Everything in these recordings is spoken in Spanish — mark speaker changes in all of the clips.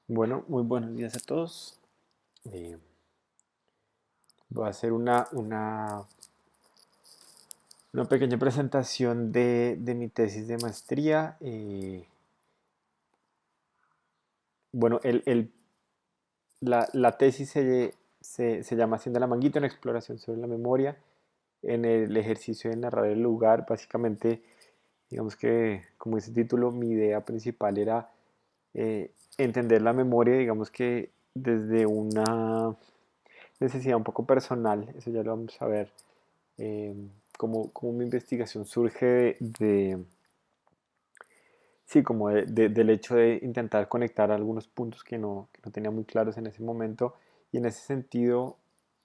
Speaker 1: Bueno, muy buenos días a todos. Eh, Voy a hacer una pequeña presentación de mi tesis de maestría. Bueno, la tesis se llama Haciendo la Manguita, una exploración sobre la memoria. En el ejercicio de narrar el lugar, básicamente, digamos que, como dice el título, mi idea principal era entender la memoria, digamos que desde una necesidad un poco personal, eso ya lo vamos a ver, eh, cómo mi investigación surge sí, como del hecho de intentar conectar algunos puntos que no tenía muy claros en ese momento y en ese sentido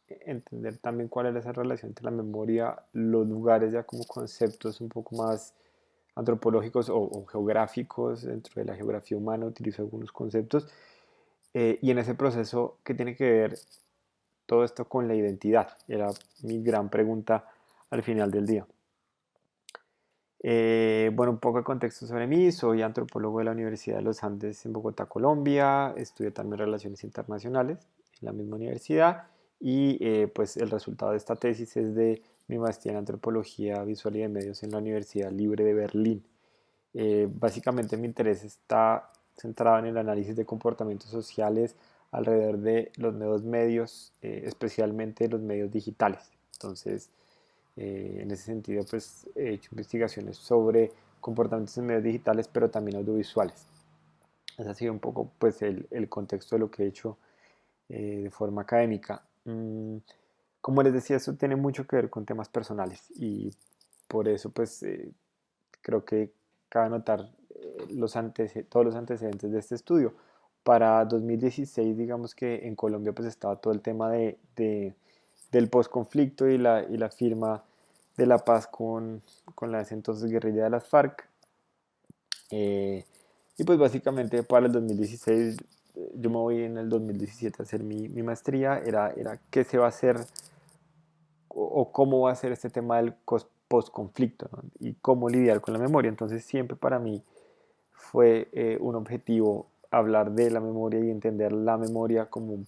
Speaker 1: entender también cuál es esa relación entre la memoria, los lugares ya como conceptos un poco más antropológicos o geográficos dentro de la geografía humana, utilizo algunos conceptos y en ese proceso, ¿qué tiene que ver todo esto con la identidad? Era mi gran pregunta al final del día. Bueno, un poco de contexto sobre mí. Soy antropólogo de la Universidad de los Andes en Bogotá, Colombia. Estudié también Relaciones Internacionales en la misma universidad. Y pues el resultado de esta tesis es de mi maestría en Antropología Visual y de Medios en la Universidad Libre de Berlín. Básicamente mi interés está centrado en el análisis de comportamientos sociales alrededor de los nuevos medios, especialmente los medios digitales. Entonces, en ese sentido, pues he hecho investigaciones sobre comportamientos en medios digitales, pero también audiovisuales. Ese ha sido un poco pues el contexto de lo que he hecho de forma académica. Como les decía, eso tiene mucho que ver con temas personales y por eso pues creo que cabe notar todos los antecedentes de este estudio. Para 2016, digamos que en Colombia pues estaba todo el tema del posconflicto y la firma de la paz con la entonces guerrilla de las FARC. Eh, y pues básicamente para el 2016, yo me voy en el 2017 a hacer mi maestría, era qué se va a hacer o cómo va a ser este tema del postconflicto, ¿no? Y cómo lidiar con la memoria. Entonces siempre para mí fue un objetivo hablar de la memoria y entender la memoria o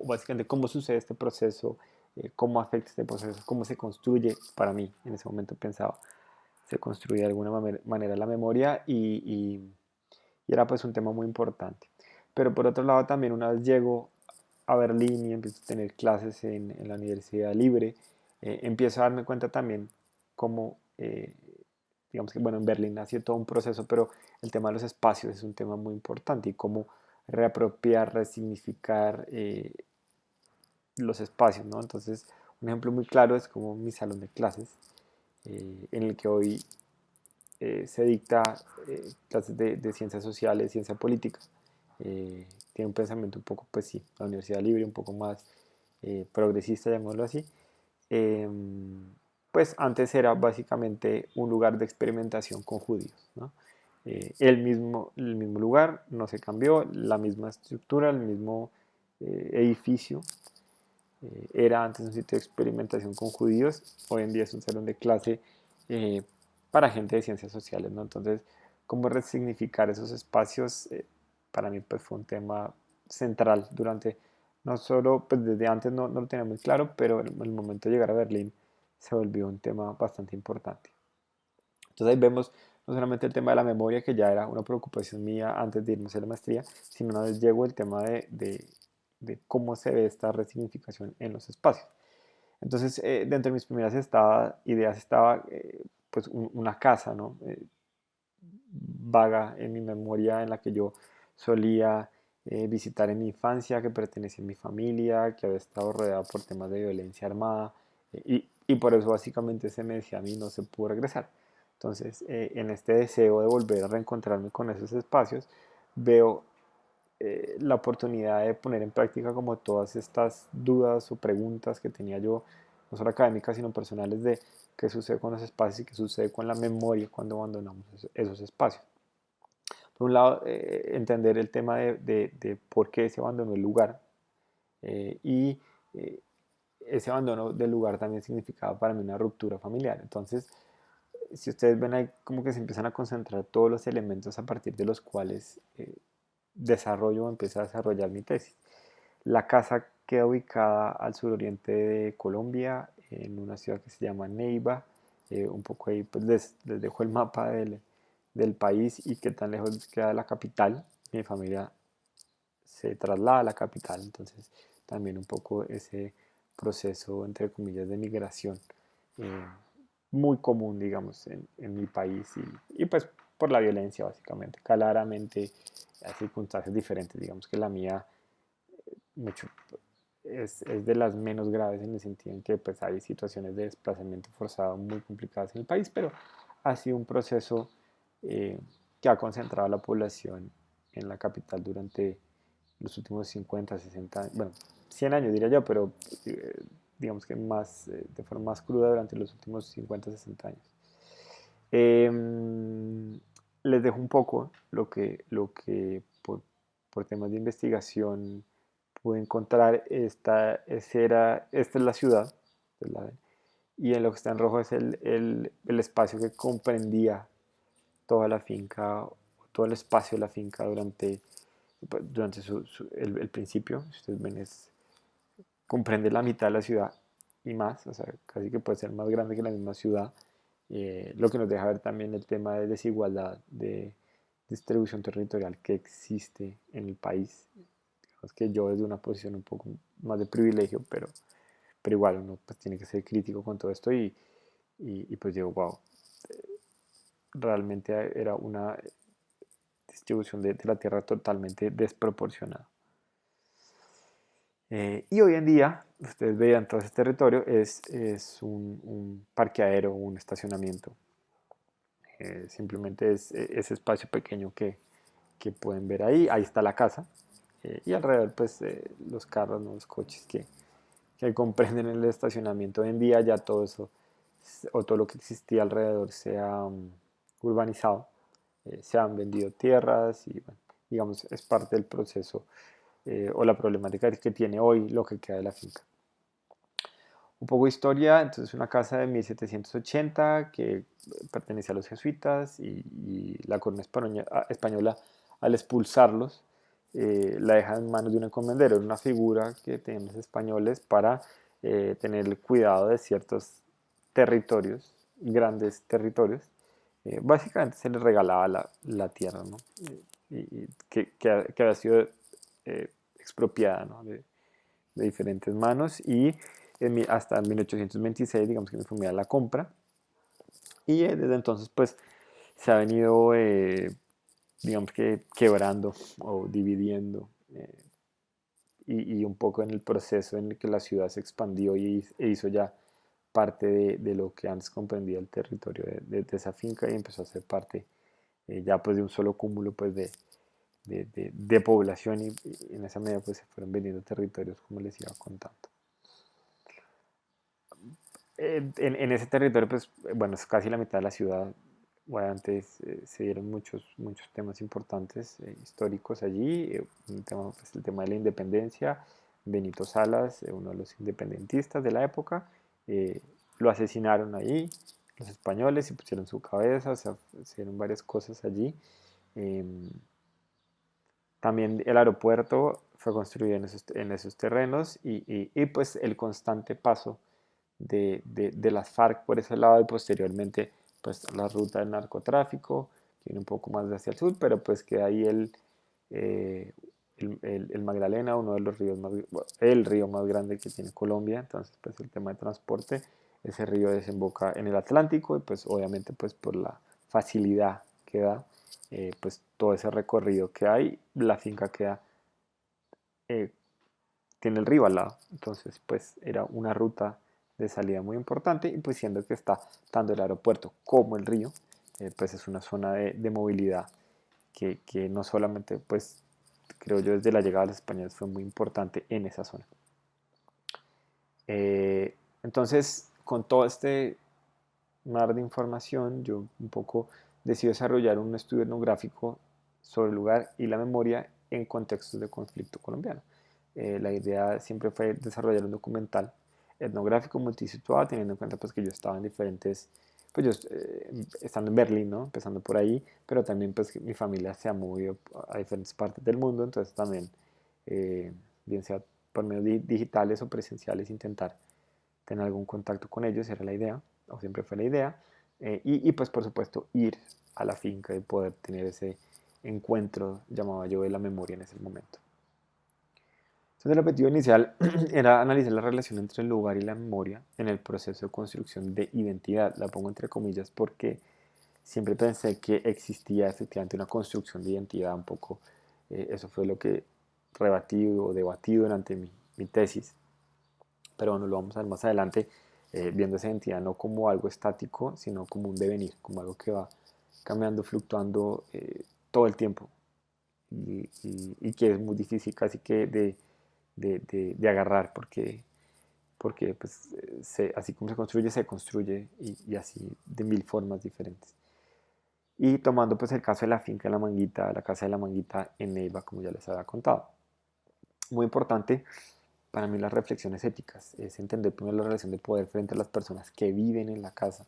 Speaker 1: básicamente cómo sucede este proceso, cómo afecta este proceso, cómo se construye, para mí en ese momento pensaba, se construye de alguna manera la memoria y era pues un tema muy importante. Pero por otro lado también una vez llego a Berlín y empiezo a tener clases en la Universidad Libre, empiezo a darme cuenta también cómo, digamos que bueno, en Berlín ha sido todo un proceso, pero el tema de los espacios es un tema muy importante y cómo reapropiar, resignificar los espacios, ¿no? Entonces, un ejemplo muy claro es como mi salón de clases, en el que hoy se dicta clases de ciencias sociales, ciencia política. Tiene un pensamiento un poco, pues sí, la Universidad Libre, un poco más progresista, llamémoslo así. Eh, pues antes era básicamente un lugar de experimentación con judíos, ¿no? El mismo lugar no se cambió, la misma estructura, el mismo edificio. Era antes un sitio de experimentación con judíos, hoy en día es un salón de clase eh, para gente de ciencias sociales, ¿no? Entonces, cómo resignificar esos espacios, para mí pues fue un tema central durante, no solo, pues desde antes no lo tenía muy claro, pero en el momento de llegar a Berlín se volvió un tema bastante importante. Entonces ahí vemos no solamente el tema de la memoria, que ya era una preocupación mía antes de irme a hacer la maestría, sino una vez llegó el tema de cómo se ve esta resignificación en los espacios. Entonces, dentro de mis primeras ideas estaba pues una casa, ¿no? Vaga en mi memoria en la que yo solía visitar en mi infancia, que pertenecía a mi familia, que había estado rodeado por temas de violencia armada y por eso básicamente se me decía a mí no se pudo regresar. Entonces, en este deseo de volver a reencontrarme con esos espacios, veo la oportunidad de poner en práctica como todas estas dudas o preguntas que tenía yo, no solo académicas, sino personales de qué sucede con los espacios y qué sucede con la memoria cuando abandonamos esos espacios. Por un lado, entender el tema de por qué se abandonó el lugar y ese abandono del lugar también significaba para mí una ruptura familiar. Entonces, si ustedes ven ahí como que se empiezan a concentrar todos los elementos a partir de los cuales desarrollo o empiezo a desarrollar mi tesis. La casa queda ubicada al suroriente de Colombia, en una ciudad que se llama Neiva. Un poco ahí pues les dejo el mapa del país y qué tan lejos queda de la capital. Mi familia se traslada a la capital, entonces también un poco ese proceso, entre comillas, de migración eh, muy común, digamos, en mi país y pues por la violencia básicamente, claramente hay circunstancias diferentes, digamos que la mía mucho, es de las menos graves en el sentido en que pues hay situaciones de desplazamiento forzado muy complicadas en el país, pero ha sido un proceso eh, que ha concentrado a la población en la capital durante los últimos 50, 60 años, bueno, 100 años diría yo, pero digamos que más, de forma más cruda durante los últimos 50, 60 años. Les dejo un poco lo que por temas de investigación pude encontrar. Esta es la ciudad, y en lo que está en rojo es el espacio que comprendía toda la finca, todo el espacio de la finca durante el principio. Si ustedes ven, comprende la mitad de la ciudad y más, o sea, casi que puede ser más grande que la misma ciudad, lo que nos deja ver también el tema de desigualdad de distribución territorial que existe en el país. Digamos que yo desde una posición un poco más de privilegio, pero igual uno pues tiene que ser crítico con todo esto y pues digo, wow, realmente era una distribución de la tierra totalmente desproporcionada. Y hoy en día, ustedes vean todo ese territorio, es un parqueadero, un estacionamiento. Simplemente es ese espacio pequeño que pueden ver ahí. Ahí está la casa. Y alrededor, pues, los carros, ¿no? Los coches que comprenden el estacionamiento. Hoy en día ya todo eso, o todo lo que existía alrededor, se ha urbanizado. Se han vendido tierras y, bueno, digamos, es parte del proceso o la problemática que tiene hoy lo que queda de la finca. Un poco de historia, entonces una casa de 1780 que pertenecía a los jesuitas y la corona española al expulsarlos la deja en manos de un encomendero, era una figura que tenían los españoles para tener el cuidado de ciertos territorios, grandes territorios. Básicamente se les regalaba la tierra, ¿no? Que había sido expropiada, ¿no? De diferentes manos y hasta 1826 digamos que me fue a la compra y desde entonces pues se ha venido digamos que quebrando o dividiendo y un poco en el proceso en el que la ciudad se expandió e hizo ya parte de lo que antes comprendía el territorio de esa finca y empezó a ser parte ya pues de un solo cúmulo pues de población y en esa medida pues se fueron vendiendo territorios como les iba contando. En ese territorio, pues, bueno, es casi la mitad de la ciudad. Bueno, antes se dieron muchos temas importantes históricos allí. Pues, el tema de la independencia. Benito Salas, uno de los independentistas de la época, eh, lo asesinaron ahí, los españoles, y pusieron su cabeza, o sea, se dieron varias cosas allí. Em, También el aeropuerto fue construido en esos terrenos y, pues el constante paso de las FARC por ese lado y posteriormente pues la ruta del narcotráfico, que viene un poco más hacia el sur, pero pues queda ahí eh, el Magdalena, uno de los ríos bueno, el río más grande que tiene Colombia, entonces pues el tema de transporte, ese río desemboca en el Atlántico y pues obviamente pues por la facilidad que da, pues todo ese recorrido que hay, la finca queda, eh, tiene el río al lado, entonces pues era una ruta de salida muy importante y pues siendo que está tanto el aeropuerto como el río, pues es una zona de movilidad que no solamente pues creo yo desde la llegada de los españoles fue muy importante en esa zona. Entonces con todo este mar de información yo un poco decido desarrollar un estudio etnográfico sobre el lugar y la memoria en contextos de conflicto colombiano. La idea siempre fue desarrollar un documental etnográfico multisituado, teniendo en cuenta pues, que yo estaba en diferentes pues yo estando en Berlín, ¿no? Empezando por ahí, pero también pues mi familia se ha movido a diferentes partes del mundo, entonces también, eh, bien sea por medios digitales o presenciales, intentar tener algún contacto con ellos, era la idea, o siempre fue la idea, y pues por supuesto ir a la finca y poder tener ese encuentro, llamaba yo, de la memoria en ese momento. Entonces el objetivo inicial era analizar la relación entre el lugar y la memoria en el proceso de construcción de identidad. La pongo entre comillas porque siempre pensé que existía efectivamente una construcción de identidad un poco. Eso fue lo que rebatí o debatí durante mi tesis. Pero bueno, lo vamos a ver más adelante, viendo esa identidad no como algo estático, sino como un devenir, como algo que va cambiando, fluctuando todo el tiempo y que es muy difícil casi que de agarrar porque pues, así como se construye y así de mil formas diferentes. Y tomando pues el caso de la finca de la Manguita, la casa de la Manguita en Neiva, como ya les había contado. Muy importante para mí las reflexiones éticas, es entender primero la relación de poder frente a las personas que viven en la casa,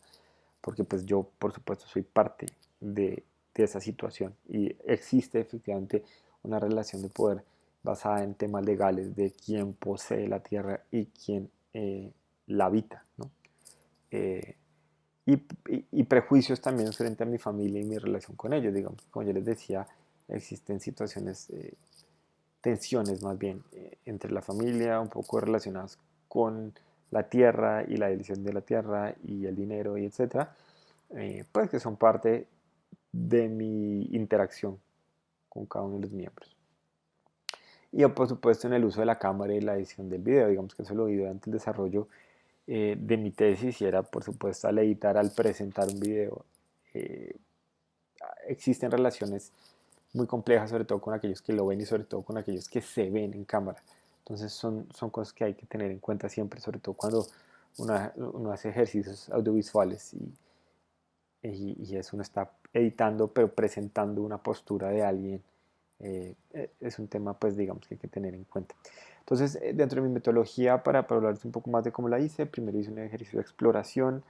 Speaker 1: porque pues yo por supuesto soy parte de esa situación y existe efectivamente una relación de poder basada en temas legales de quién posee la tierra y quién la habita, ¿no? Eh, y prejuicios también frente a mi familia y mi relación con ellos, digamos, como yo les decía, existen situaciones, tensiones más bien, entre la familia, un poco relacionadas con la tierra y la división de la tierra y el dinero y etcétera, pues que son parte de mi interacción con cada uno de los miembros. Y yo, por supuesto, en el uso de la cámara y la edición del video, digamos que eso lo vi durante el desarrollo de mi tesis y era, por supuesto, al editar, al presentar un video. eh, Existen relaciones muy complejas, sobre todo con aquellos que lo ven y sobre todo con aquellos que se ven en cámara. Entonces son cosas que hay que tener en cuenta siempre, sobre todo cuando uno hace ejercicios audiovisuales y eso uno está editando pero presentando una postura de alguien. Es un tema pues digamos que hay que tener en cuenta. Entonces dentro de mi metodología para hablarles un poco más de cómo la hice, primero hice un ejercicio de exploración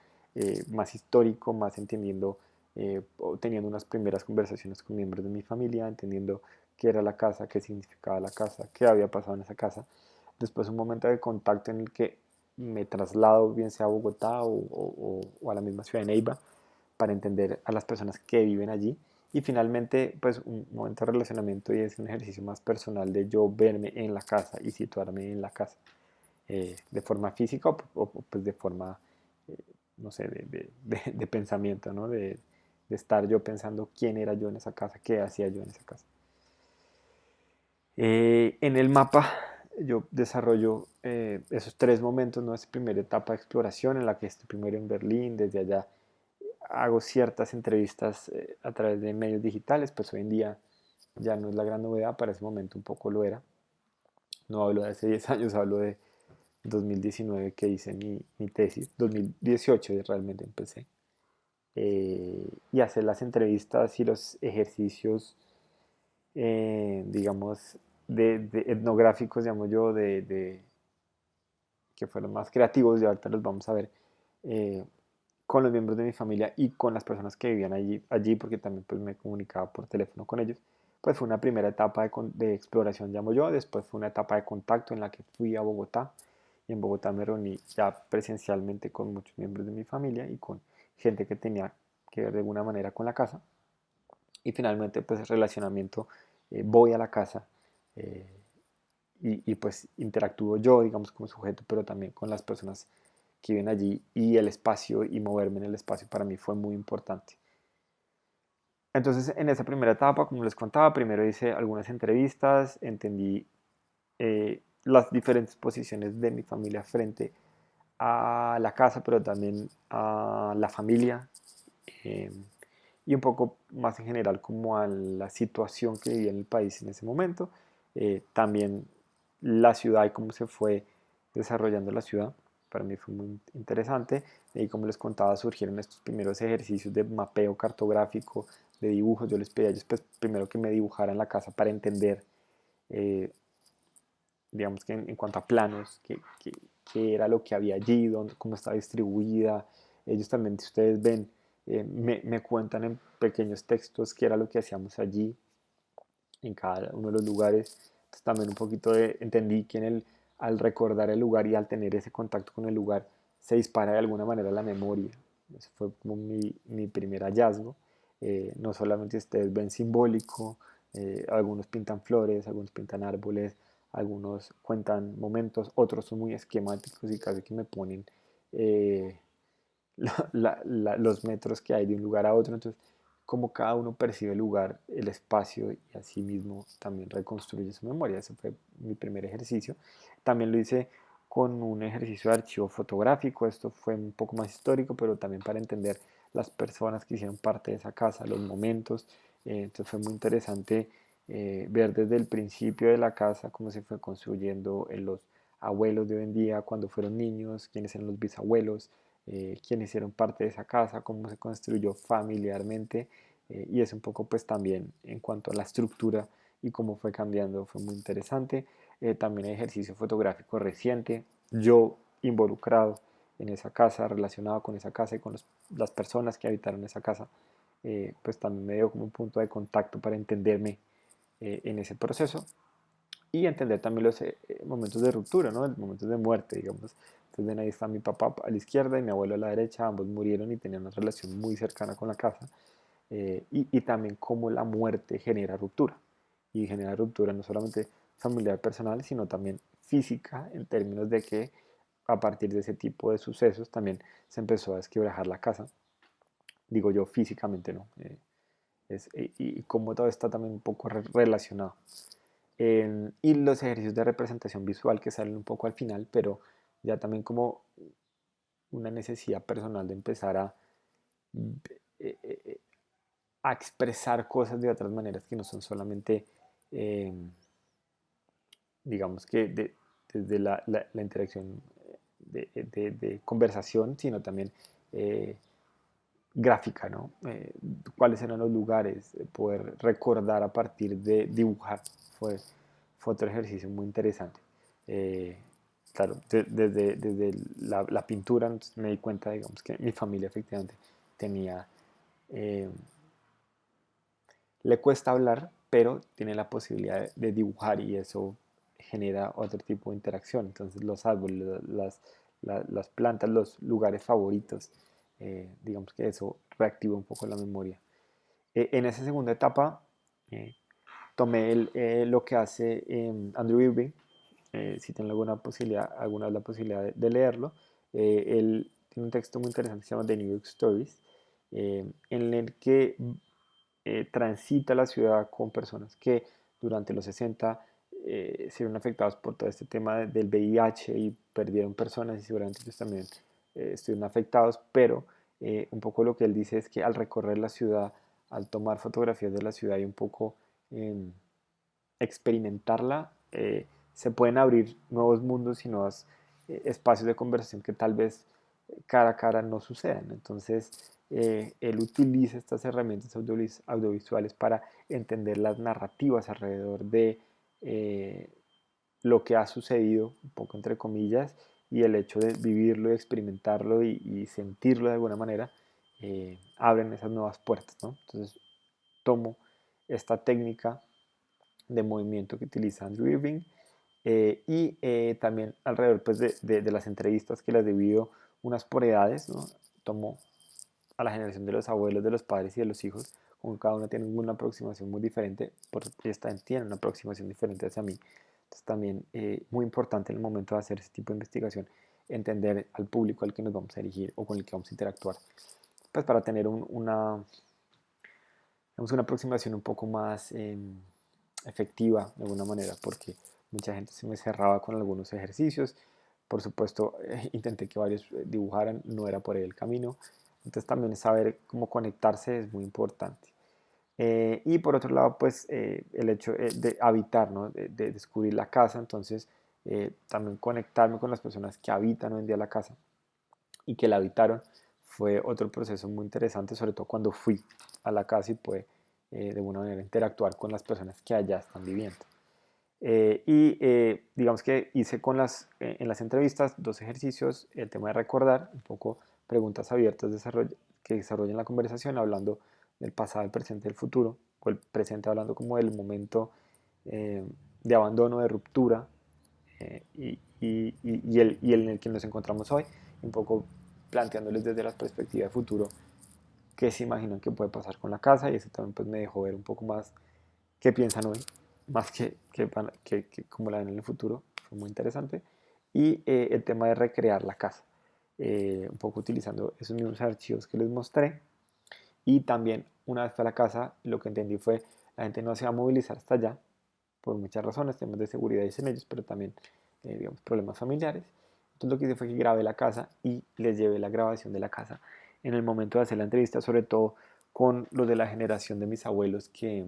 Speaker 1: más histórico, más entendiendo, teniendo unas primeras conversaciones con miembros de mi familia, entendiendo qué era la casa, qué significaba la casa, qué había pasado en esa casa. Después un momento de contacto en el que me traslado bien sea a Bogotá o a la misma ciudad de Neiva para entender a las personas que viven allí. Y finalmente, pues un momento de relacionamiento y es un ejercicio más personal de yo verme en la casa y situarme en la casa, de forma física pues de forma, eh, no sé, de pensamiento, ¿no? De estar yo pensando quién era yo en esa casa, qué hacía yo en esa casa. En el mapa yo desarrollo esos tres momentos, ¿no? Esa primera etapa de exploración en la que estoy primero en Berlín, desde allá hago ciertas entrevistas a través de medios digitales, pues hoy en día ya no es la gran novedad, para ese momento un poco lo era. No hablo de hace 10 años, hablo de 2019 que hice mi tesis, 2018 realmente empecé. Y hacer las entrevistas y los ejercicios, digamos, de etnográficos, llamo yo, que fueron más creativos y ahorita los vamos a ver, eh, con los miembros de mi familia y con las personas que vivían allí porque también pues, me comunicaba por teléfono con ellos. Pues fue una primera etapa de exploración, llamo yo, después fue una etapa de contacto en la que fui a Bogotá y en Bogotá me reuní ya presencialmente con muchos miembros de mi familia y con gente que tenía que ver de alguna manera con la casa. Y finalmente pues relacionamiento, voy a la casa, eh, pues interactúo yo, digamos, como sujeto, pero también con las personas que viven allí y el espacio y moverme en el espacio para mí fue muy importante. Entonces, en esa primera etapa, como les contaba, primero hice algunas entrevistas, entendí las diferentes posiciones de mi familia frente a la casa, pero también a la familia eh, y un poco más en general como a la situación que vivía en el país en ese momento. También la ciudad y cómo se fue desarrollando la ciudad. Para mí fue muy interesante. Y como les contaba, surgieron estos primeros ejercicios de mapeo cartográfico, de dibujos. Yo les pedí a ellos pues, primero que me dibujaran la casa para entender, eh, digamos que en cuanto a planos, qué era lo que había allí, cómo estaba distribuida, Ellos también, si ustedes ven, me cuentan en pequeños textos qué era lo que hacíamos allí, en cada uno de los lugares. Entonces también un poquito entendí que al recordar el lugar y al tener ese contacto con el lugar, se dispara de alguna manera la memoria. Eso fue como mi primer hallazgo. No solamente ustedes ven simbólico, algunos pintan flores, algunos pintan árboles, algunos cuentan momentos, otros son muy esquemáticos y casi que me ponen eh, los metros que hay de un lugar a otro. Entonces, como cada uno percibe el lugar, el espacio y así mismo también reconstruye su memoria. Ese fue mi primer ejercicio. También lo hice con un ejercicio de archivo fotográfico. Esto fue un poco más histórico, pero también para entender las personas que hicieron parte de esa casa, los momentos. Entonces fue muy interesante ver desde el principio de la casa cómo se fue construyendo en los abuelos de hoy en día, cuando fueron niños, quiénes eran los bisabuelos, quiénes hicieron parte de esa casa, cómo se construyó familiarmente, y es un poco pues también en cuanto a la estructura y cómo fue cambiando, fue muy interesante. También hay ejercicio fotográfico reciente, yo involucrado en esa casa, relacionado con esa casa y con las personas que habitaron esa casa, pues también me dio como un punto de contacto para entenderme en ese proceso y entender también los momentos de ruptura, ¿no? Los momentos de muerte, digamos. Entonces, ven, ahí está mi papá a la izquierda y mi abuelo a la derecha, ambos murieron y tenían una relación muy cercana con la casa. Y también cómo la muerte genera ruptura. Y genera ruptura no solamente familiar, personal, sino también física, en términos de que a partir de ese tipo de sucesos también se empezó a desquebrajar la casa. Digo yo físicamente, ¿no? Y cómo todo está también un poco relacionado. Y los ejercicios de representación visual que salen un poco al final, pero ya también como una necesidad personal de empezar eh, eh, a expresar cosas de otras maneras que no son solamente, eh, digamos que desde la interacción de conversación, sino también eh, gráfica, ¿no? Cuáles eran los lugares, poder recordar a partir de dibujar, fue otro ejercicio muy interesante. Eh, claro, desde la pintura entonces me di cuenta, digamos, que mi familia efectivamente tenía, eh, le cuesta hablar, pero tiene la posibilidad de dibujar y eso genera otro tipo de interacción. Entonces los árboles, las plantas, los lugares favoritos, digamos que eso reactiva un poco la memoria. En esa segunda etapa eh, tomé lo que hace Andrew Irving, si tienen alguna posibilidad, alguna vez la posibilidad de leerlo. Él tiene un texto muy interesante que se llama The New York Stories, en el que transita la ciudad con personas que durante los 60 se vieron afectados por todo este tema del VIH y perdieron personas y seguramente ellos también estuvieron afectados, pero un poco lo que él dice es que al recorrer la ciudad, al tomar fotografías de la ciudad y un poco experimentarla, se pueden abrir nuevos mundos y nuevos espacios de conversación que tal vez cara a cara no sucedan. Entonces, él utiliza estas herramientas audiovisuales para entender las narrativas alrededor de lo que ha sucedido, un poco entre comillas, y el hecho de vivirlo y experimentarlo y sentirlo de alguna manera, abren esas nuevas puertas, ¿no? Entonces, tomo esta técnica de movimiento que utiliza Andrew Irving y también alrededor pues, de las entrevistas que las divido unas por edades, ¿no? Tomo a la generación de los abuelos, de los padres y de los hijos, con cada uno tiene una aproximación muy diferente, porque esta tiene una aproximación diferente hacia mí. Entonces también muy importante en el momento de hacer ese tipo de investigación, entender al público al que nos vamos a dirigir o con el que vamos a interactuar, pues para tener una aproximación un poco más efectiva de alguna manera, porque mucha gente se me cerraba con algunos ejercicios. Por supuesto, intenté que varios dibujaran, no era por ahí el camino. Entonces también saber cómo conectarse es muy importante. Y por otro lado, pues el hecho de habitar, ¿no? De descubrir la casa, entonces también conectarme con las personas que habitan hoy en día la casa y que la habitaron fue otro proceso muy interesante, sobre todo cuando fui a la casa y pude de alguna manera interactuar con las personas que allá están viviendo. Digamos que hice en las entrevistas dos ejercicios, el tema de recordar, un poco preguntas abiertas que desarrollen la conversación hablando del pasado, el presente y el futuro, o el presente hablando como del momento eh, de abandono, de ruptura, y el en el que nos encontramos hoy, un poco planteándoles desde la perspectiva de futuro qué se imaginan que puede pasar con la casa, y eso también pues me dejó ver un poco más qué piensan hoy, más que cómo la ven en el futuro. Fue muy interesante. Y el tema de recrear la casa, un poco utilizando esos mismos archivos que les mostré. Y también, una vez fue a la casa, lo que entendí fue, la gente no se va a movilizar hasta allá, por muchas razones, temas de seguridad dicen ellos, pero también, digamos, problemas familiares. Entonces lo que hice fue que grabé la casa y les llevé la grabación de la casa en el momento de hacer la entrevista, sobre todo con los de la generación de mis abuelos, que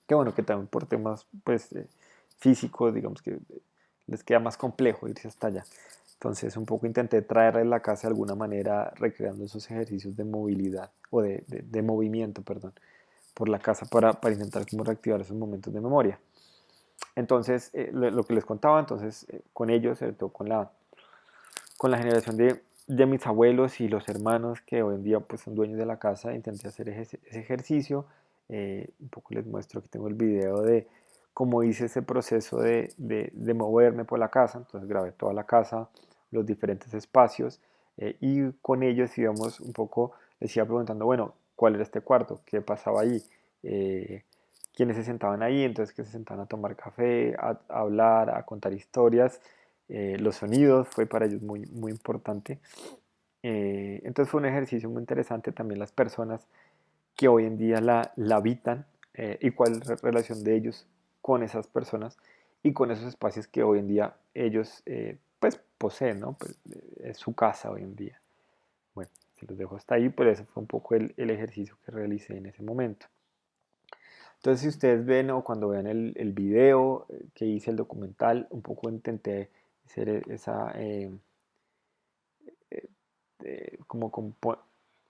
Speaker 1: bueno, que también por temas pues físicos, digamos que les queda más complejo irse hasta allá. Entonces un poco intenté traerle la casa de alguna manera, recreando esos ejercicios de movilidad, o de movimiento, perdón, por la casa para intentar como reactivar esos momentos de memoria. Entonces, lo que les contaba, entonces, con ellos, sobre todo con la generación de mis abuelos y los hermanos que hoy en día pues son dueños de la casa, intenté hacer ese ejercicio. Un poco les muestro que tengo el video de cómo hice ese proceso de moverme por la casa. Entonces grabé toda la casa, los diferentes espacios, y con ellos íbamos un poco, les iba preguntando, bueno, ¿cuál era este cuarto? ¿Qué pasaba ahí? Eh, ¿Quiénes se sentaban ahí? Entonces que se sentaban a tomar café, a hablar, a contar historias. Los sonidos fue para ellos muy, muy importante. Entonces fue un ejercicio muy interesante, también las personas que hoy en día la habitan, y cuál es la relación de ellos con esas personas y con esos espacios que hoy en día ellos pues poseen, ¿no? Pues, es su casa hoy en día. Bueno, se los dejo hasta ahí, pero ese fue un poco el ejercicio que realicé en ese momento. Entonces, si ustedes ven o cuando vean el video que hice, el documental, un poco intenté hacer como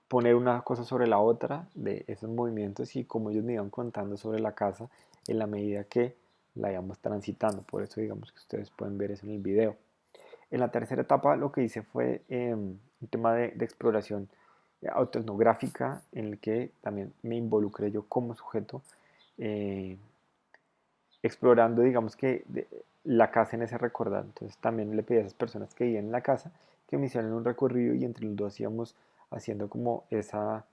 Speaker 1: poner una cosa sobre la otra de esos movimientos, y como ellos me iban contando sobre la casa en la medida que la íbamos transitando. Por eso digamos que ustedes pueden ver eso en el video. En la tercera etapa lo que hice fue un tema de exploración autoetnográfica, en el que también me involucré yo como sujeto, eh, explorando, digamos que la casa en ese recordar. Entonces también le pedí a esas personas que vivían en la casa que me hicieran un recorrido, y entre los dos íbamos haciendo como esa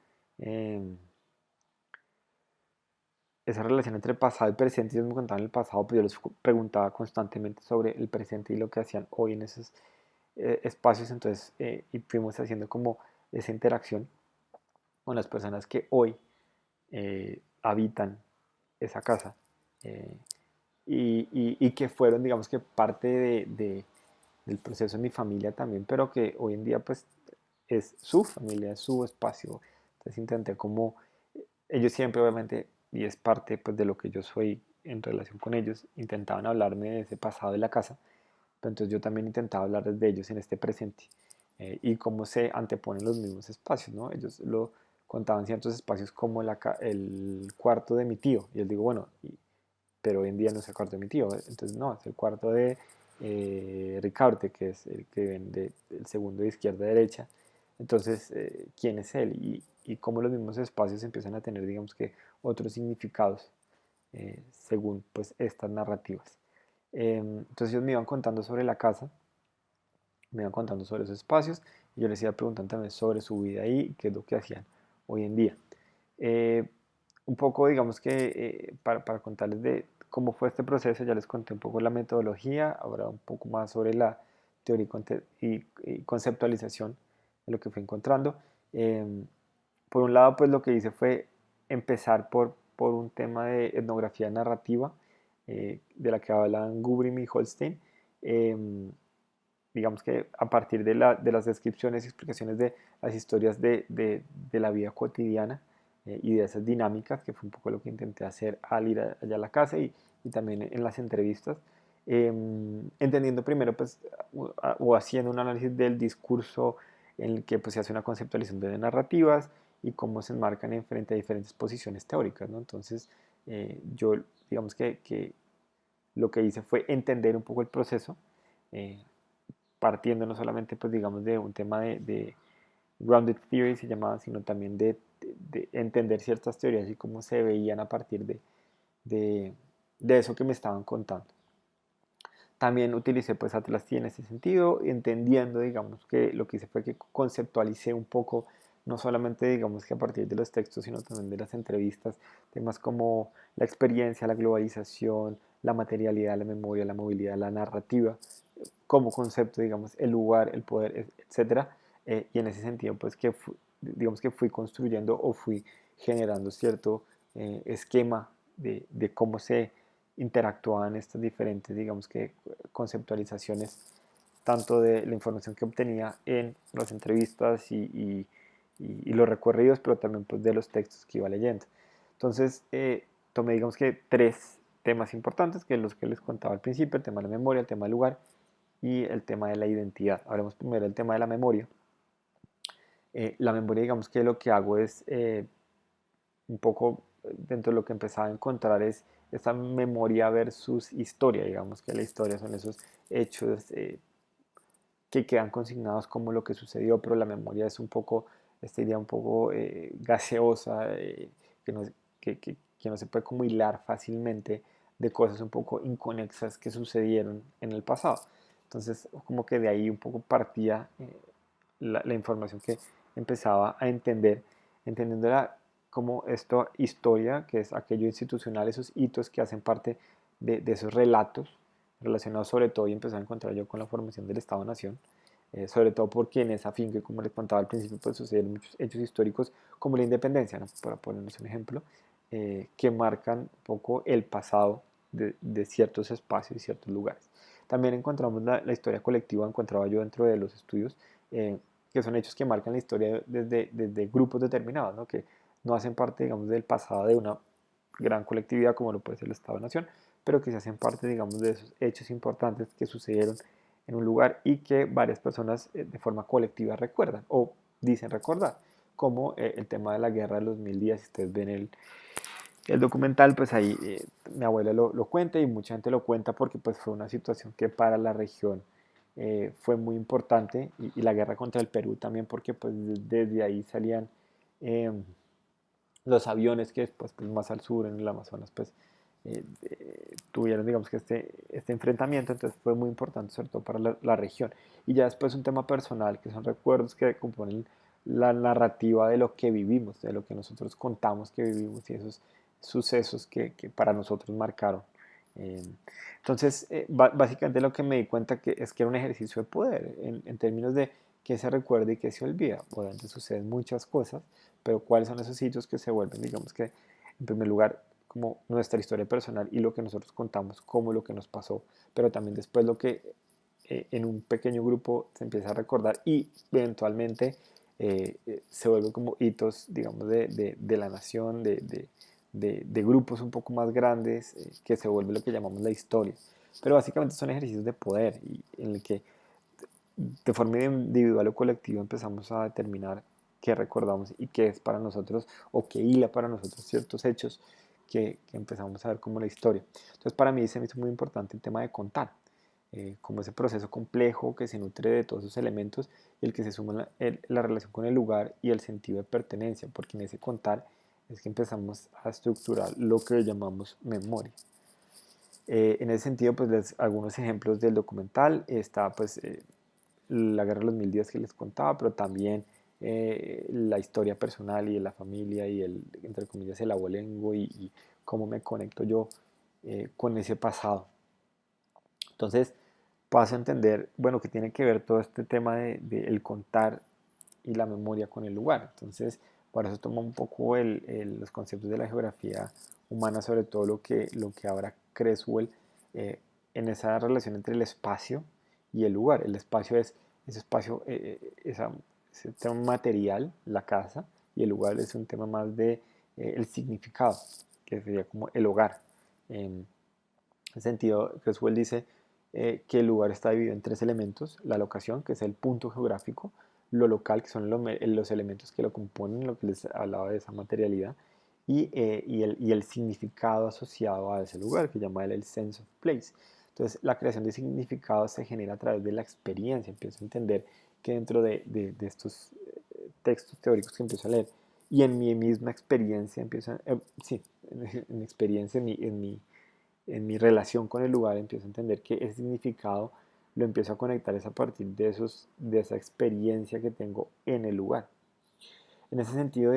Speaker 1: relación entre pasado y presente. Ellos me contaban el pasado, pero yo les preguntaba constantemente sobre el presente y lo que hacían hoy en esos espacios. Entonces, y fuimos haciendo como esa interacción con las personas que hoy habitan esa casa. eh, y que fueron, digamos que parte del proceso de mi familia también, pero que hoy en día pues es su familia, es su espacio. Entonces intenté como, ellos siempre obviamente, y es parte pues de lo que yo soy en relación con ellos, intentaban hablarme de ese pasado de la casa, pero entonces yo también intentaba hablarles de ellos en este presente, y cómo se anteponen los mismos espacios, ¿no? Ellos lo contaban ciertos espacios como el cuarto de mi tío, y yo digo, bueno, pero hoy en día no es el cuarto de mi tío, entonces no, es el cuarto de Ricaurte, que es el que vende el segundo de izquierda a derecha. Entonces, ¿quién es él? Y cómo los mismos espacios empiezan a tener, digamos que, otros significados, según pues estas narrativas. Entonces ellos me iban contando sobre la casa, me iban contando sobre esos espacios, y yo les iba preguntando también sobre su vida ahí, qué es lo que hacían hoy en día. Eh, un poco, digamos que para contarles de cómo fue este proceso, ya les conté un poco la metodología, ahora un poco más sobre la teoría y conceptualización de lo que fui encontrando. Em, por un lado, pues lo que hice fue empezar por un tema de etnografía narrativa, de la que hablan Gubrim y Holstein. Em, digamos que a partir de las descripciones y explicaciones de las historias de la vida cotidiana, y de esas dinámicas, que fue un poco lo que intenté hacer al ir allá a la casa, y también en las entrevistas, entendiendo primero pues, o haciendo un análisis del discurso en el que pues, se hace una conceptualización de narrativas y cómo se enmarcan en frente a diferentes posiciones teóricas, ¿no? Entonces, yo digamos que lo que hice fue entender un poco el proceso, eh, partiendo no solamente pues digamos de un tema grounded theory se llamaba, sino también de entender ciertas teorías y cómo se veían a partir de, de eso que me estaban contando. También utilicé pues Atlas en ese sentido, entendiendo, digamos, que lo que hice fue que conceptualicé un poco, no solamente, digamos, que a partir de los textos, sino también de las entrevistas, temas como la experiencia, la globalización, la materialidad, la memoria, la movilidad, la narrativa, como concepto, digamos, el lugar, el poder, etcétera. Y en ese sentido, pues, digamos que fui construyendo o fui generando cierto esquema de cómo se interactuaban estas diferentes, digamos que, conceptualizaciones, tanto de la información que obtenía en las entrevistas y los recorridos, pero también pues, de los textos que iba leyendo. Entonces, tomé, digamos que, tres temas importantes, que los que les contaba al principio: el tema de la memoria, el tema del lugar y el tema de la identidad. Hablemos primero del tema de la memoria. La memoria, digamos que lo que hago es un poco dentro de lo que empezaba a encontrar es esa memoria versus historia, digamos que la historia son esos hechos que quedan consignados como lo que sucedió, pero la memoria es un poco, esta idea un poco gaseosa, que, no, que no se puede como hilar fácilmente de cosas un poco inconexas que sucedieron en el pasado. Entonces, como que de ahí un poco partía la información que empezaba a entender, entendiéndola como esto, historia, que es aquello institucional, esos hitos que hacen parte de esos relatos relacionados sobre todo, y empecé a encontrar yo con la formación del Estado-Nación, sobre todo porque en esa finca, como les contaba al principio, pues sucedieron muchos hechos históricos como la independencia, ¿no? Para ponernos un ejemplo, que marcan un poco el pasado de ciertos espacios y ciertos lugares. También encontramos la historia colectiva, encontraba yo dentro de los estudios, que son hechos que marcan la historia desde grupos determinados, ¿no? Que no hacen parte, digamos, del pasado de una gran colectividad como lo puede ser el Estado-Nación, pero que se hacen parte, digamos, de esos hechos importantes que sucedieron en un lugar y que varias personas de forma colectiva recuerdan o dicen recordar, como el tema de la guerra de los 1000 días. Si ustedes ven el documental, pues ahí mi abuela lo cuenta y mucha gente lo cuenta porque pues fue una situación que para la región fue muy importante, y la guerra contra el Perú también, porque pues desde ahí salían eh, los aviones que después pues, más al sur, en el Amazonas, pues tuvieron, digamos que este enfrentamiento. Entonces fue muy importante, sobre todo para la región. Y ya después un tema personal, que son recuerdos que componen la narrativa de lo que vivimos, de lo que nosotros contamos que vivimos, y esos sucesos que para nosotros marcaron. Eh, entonces, básicamente lo que me di cuenta es que era un ejercicio de poder, en términos de qué se recuerda y qué se olvida. Obviamente suceden muchas cosas, pero cuáles son esos sitios que se vuelven, digamos que, en primer lugar, como nuestra historia personal y lo que nosotros contamos como lo que nos pasó, pero también después lo que en un pequeño grupo se empieza a recordar y eventualmente se vuelve como hitos, digamos, de la nación, de grupos un poco más grandes, que se vuelve lo que llamamos la historia. Pero básicamente son ejercicios de poder, y en el que de forma individual o colectiva empezamos a determinar qué recordamos y qué es para nosotros, o qué hila para nosotros ciertos hechos que empezamos a ver como la historia. Entonces para mí se me hizo muy importante el tema de contar, como ese proceso complejo que se nutre de todos esos elementos, y el que se suma la relación con el lugar y el sentido de pertenencia, porque en ese contar es que empezamos a estructurar lo que llamamos memoria. En ese sentido, pues algunos ejemplos del documental está pues la guerra de los 1000 días que les contaba, pero también la historia personal y de la familia y entre comillas, el abolengo, y cómo me conecto yo con ese pasado. Entonces paso a entender, bueno, que tiene que ver todo este tema de el contar y la memoria con el lugar. Entonces, para eso tomo un poco los conceptos de la geografía humana, sobre todo lo que ahora Creswell, eh, en esa relación entre el espacio y el lugar. El espacio es ese espacio, ese tema material, la casa, y el lugar es un tema más de el significado, que sería como el hogar. En ese sentido, Creswell dice que el lugar está dividido en tres elementos: la locación, que es el punto geográfico; lo local, que son los elementos que lo componen, lo que les hablaba de esa materialidad; y el significado asociado a ese lugar, que llama él el sense of place. Entonces, la creación de significado se genera a través de la experiencia. Empiezo a entender que dentro de estos textos teóricos que empiezo a leer y en mi misma experiencia empiezo, sí, en mi experiencia, en mi relación con el lugar, empiezo a entender que ese significado lo empiezo a conectar es a partir de esa experiencia que tengo en el lugar. En ese sentido,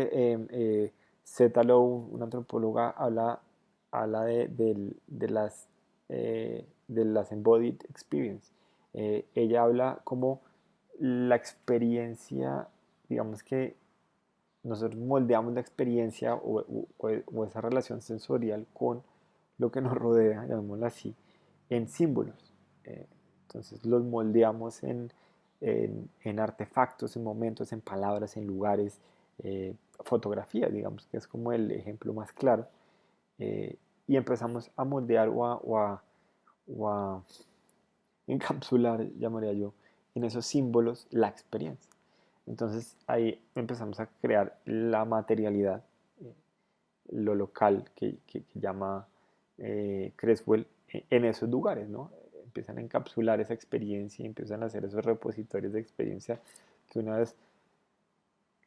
Speaker 1: Zeta Lowe, una antropóloga, habla de las embodied experience. Ella habla como la experiencia, digamos que nosotros moldeamos la experiencia o esa relación sensorial con lo que nos rodea, llamémoslo así, en símbolos. Eh, entonces los moldeamos en artefactos, en momentos, en palabras, en lugares, fotografías, digamos, que es como el ejemplo más claro. eh, y empezamos a moldear o a encapsular, llamaría yo, en esos símbolos la experiencia. Entonces ahí empezamos a crear la materialidad, eh, lo local que llama Creswell en esos lugares, ¿no? Empiezan a encapsular esa experiencia y empiezan a hacer esos repositorios de experiencia que una vez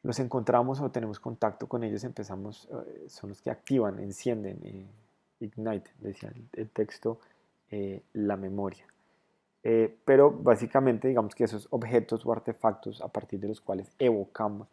Speaker 1: los encontramos o tenemos contacto con ellos, empezamos, son los que activan, encienden, ignite, decía el texto, la memoria. Pero básicamente digamos que esos objetos o artefactos a partir de los cuales evocamos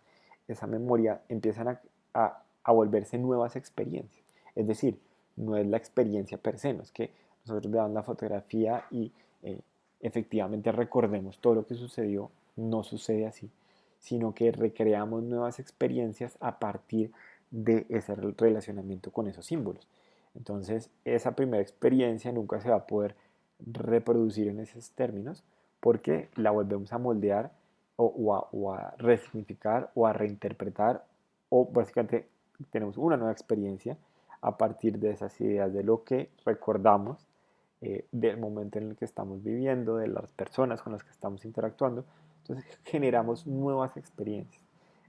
Speaker 1: esa memoria empiezan a volverse nuevas experiencias. Es decir, no es la experiencia per se, no es que nosotros veamos la fotografía y eh, efectivamente recordemos todo lo que sucedió, no sucede así, sino que recreamos nuevas experiencias a partir de ese relacionamiento con esos símbolos. Entonces, esa primera experiencia nunca se va a poder reproducir en esos términos porque la volvemos a moldear o a resignificar o a reinterpretar o básicamente tenemos una nueva experiencia a partir de esas ideas de lo que recordamos, del momento en el que estamos viviendo, de las personas con las que estamos interactuando. Entonces generamos nuevas experiencias.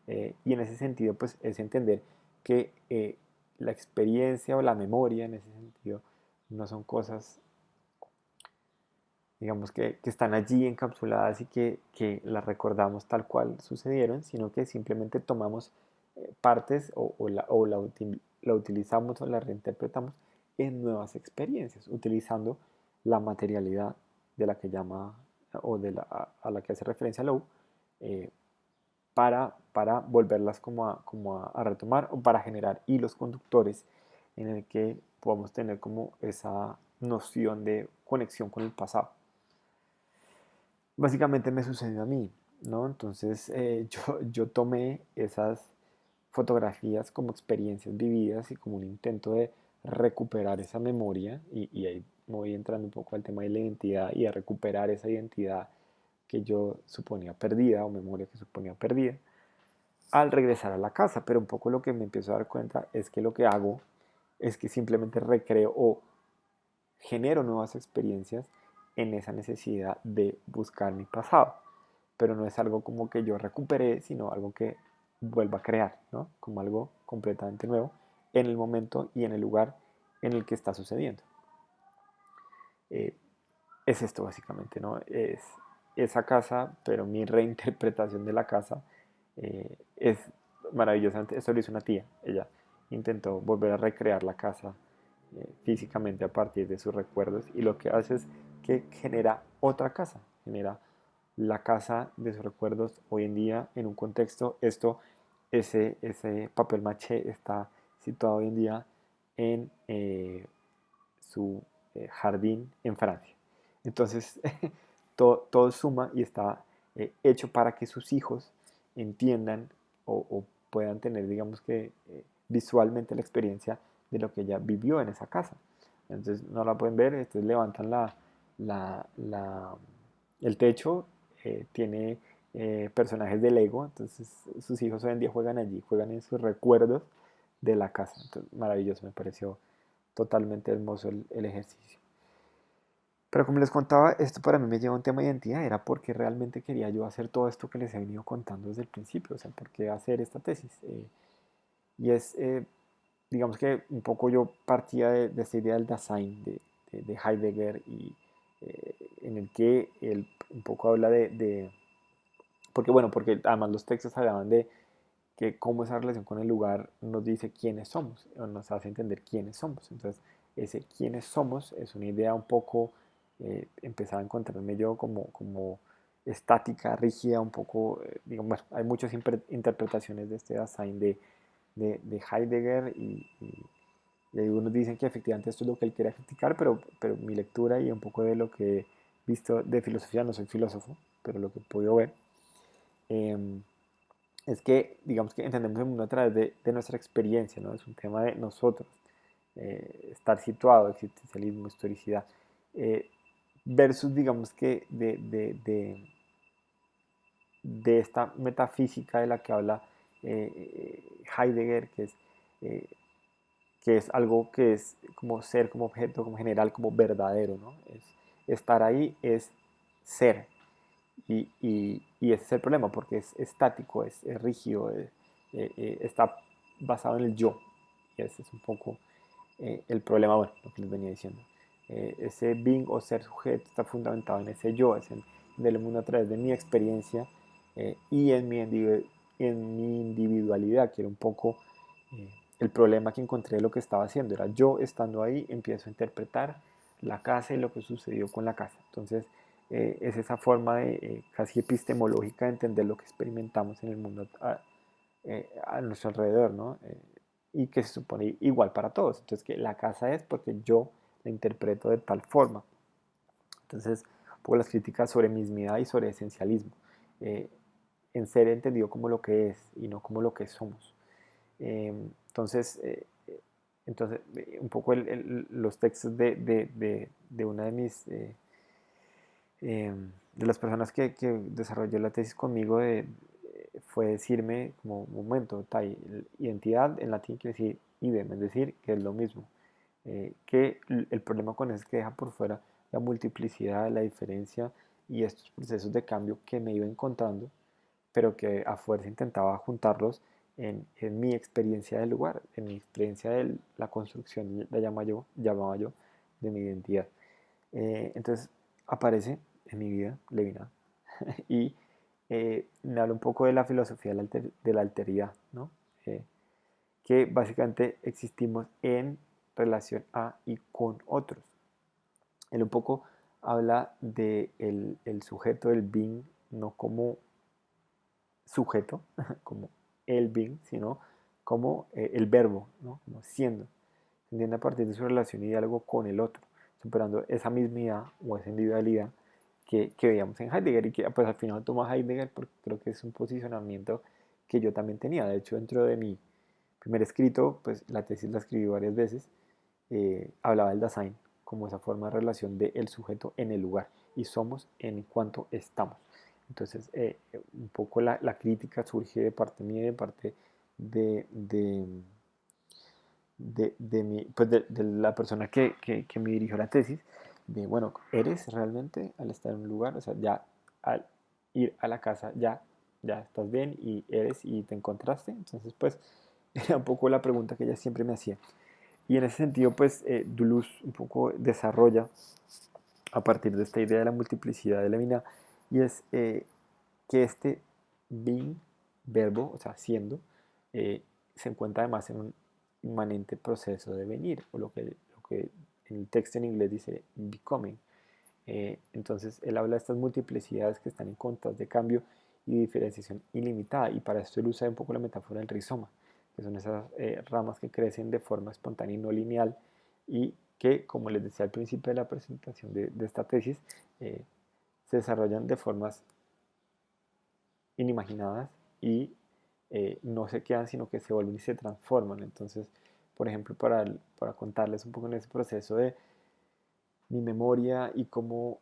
Speaker 1: Y en ese sentido, pues es entender que la experiencia o la memoria, en ese sentido, no son cosas digamos que están allí encapsuladas y que las recordamos tal cual sucedieron, sino que simplemente tomamos partes la utilizamos o la reinterpretamos en nuevas experiencias, utilizando la materialidad de la que llama o a la que hace referencia Lowe, eh, para volverlas a retomar o para generar hilos conductores en el que podamos tener como esa noción de conexión con el pasado. Básicamente me sucedió a mí, ¿no? Entonces yo tomé esas fotografías como experiencias vividas y como un intento de recuperar esa memoria y ahí me voy entrando un poco al tema de la identidad y a recuperar esa identidad que yo suponía perdida o memoria que suponía perdida al regresar a la casa, pero un poco lo que me empiezo a dar cuenta es que lo que hago es que simplemente recreo o genero nuevas experiencias en esa necesidad de buscar mi pasado. Pero no es algo como que yo recuperé, sino algo que vuelva a crear, ¿no? Como algo completamente nuevo en el momento y en el lugar en el que está sucediendo. Eh, es esto básicamente, ¿no? Es esa casa, pero mi reinterpretación de la casa es maravillosa. Esto lo hizo una tía, ella intentó volver a recrear la casa físicamente a partir de sus recuerdos y lo que hace es que genera otra casa, genera la casa de sus recuerdos hoy en día en un contexto, ese papel maché está situado hoy en día en su jardín en Francia. Entonces, todo suma y está hecho para que sus hijos entiendan o puedan tener, digamos que visualmente la experiencia de lo que ella vivió en esa casa. Entonces, no la pueden ver, entonces levantan la, la, el techo, tiene personajes de Lego, entonces sus hijos hoy en día juegan allí, juegan en sus recuerdos de la casa. Entonces, maravilloso, me pareció totalmente hermoso el ejercicio. Pero como les contaba, esto para mí me lleva a un tema de identidad, era porque realmente quería yo hacer todo esto que les he venido contando desde el principio, o sea, por qué hacer esta tesis. Y es, digamos que un poco yo partía de esta idea del Dasein de Heidegger y en el que él un poco habla porque bueno, porque además los textos hablaban que cómo esa relación con el lugar nos dice quiénes somos, o nos hace entender quiénes somos. Entonces, ese quiénes somos es una idea un poco, empezaba a encontrarme yo como estática, rígida, un poco, digamos, bueno, hay muchas interpretaciones de este Dasein de Heidegger y algunos dicen que efectivamente esto es lo que él quería criticar, pero mi lectura y un poco de lo que he visto de filosofía, no soy filósofo, pero lo que he podido ver, eh, es que, digamos que entendemos el mundo a través de nuestra experiencia, ¿no? Es un tema de nosotros, estar situado, existencialismo, historicidad, eh, versus, digamos que, de esta metafísica de la que habla Heidegger, eh, que es algo que es como ser, como objeto, como general, como verdadero, ¿no? Estar ahí es ser, y ese es el problema, porque es estático, es rígido, está basado en el yo. Y ese es un poco el problema, bueno, lo que les venía diciendo. Ese being o ser sujeto está fundamentado en ese yo, es en el mundo a través de mi experiencia y en mi individualidad, que era un poco el problema que encontré de lo que estaba haciendo. Era yo estando ahí, empiezo a interpretar la casa y lo que sucedió con la casa. Entonces, es esa forma de casi epistemológica de entender lo que experimentamos en el mundo a nuestro alrededor, ¿no? Y que se supone igual para todos. Entonces, que la casa es porque yo la interpreto de tal forma. Entonces, por las críticas sobre mismidad y sobre esencialismo, eh, en ser entendido como lo que es y no como lo que somos. Eh, entonces, un poco los textos de una de mis de las personas que desarrolló la tesis conmigo fue decirme como un momento, Tai, identidad en latín quiere decir idem, es decir, que es lo mismo. Que el problema con eso es que deja por fuera la multiplicidad, la diferencia y estos procesos de cambio que me iba encontrando, pero que a fuerza intentaba juntarlos en mi experiencia del lugar, en mi experiencia de la construcción, la llamaba yo, de mi identidad. Entonces aparece en mi vida Levinas y me habla un poco de la filosofía de la alteridad, ¿no? Eh, que básicamente existimos en relación a y con otros. Él un poco habla de el sujeto del being no como sujeto, como el being, sino como el verbo, ¿no? Como siendo. Se entiende a partir de su relación y diálogo con el otro, superando esa mismidad o esa individualidad que veíamos en Heidegger y que pues al final toma Heidegger porque creo que es un posicionamiento que yo también tenía. De hecho, dentro de mi primer escrito, pues la tesis la escribí varias veces, hablaba del Dasein como esa forma de relación del sujeto en el lugar y somos en cuanto estamos. Entonces, un poco la crítica surge de parte mía y de parte de, de, pues de la persona que me dirigió la tesis, de, bueno, ¿eres realmente al estar en un lugar? O sea, ya al ir a la casa, ya estás bien y eres y te encontraste. Entonces, pues, era un poco la pregunta que ella siempre me hacía. Y en ese sentido, pues, Duluth un poco desarrolla a partir de esta idea de la multiplicidad de la vida, y es que este being, verbo, o sea, siendo, eh, se encuentra además en un inmanente proceso de venir, o lo que en el texto en inglés dice becoming. Entonces, él habla de estas multiplicidades que están en contas de cambio y diferenciación ilimitada, y para esto él usa un poco la metáfora del rizoma, que son esas ramas que crecen de forma espontánea y no lineal, y que, como les decía al principio de la presentación de esta tesis, eh, se desarrollan de formas inimaginadas y no se quedan, sino que se vuelven y se transforman. Entonces, por ejemplo, para contarles un poco en ese proceso de mi memoria y cómo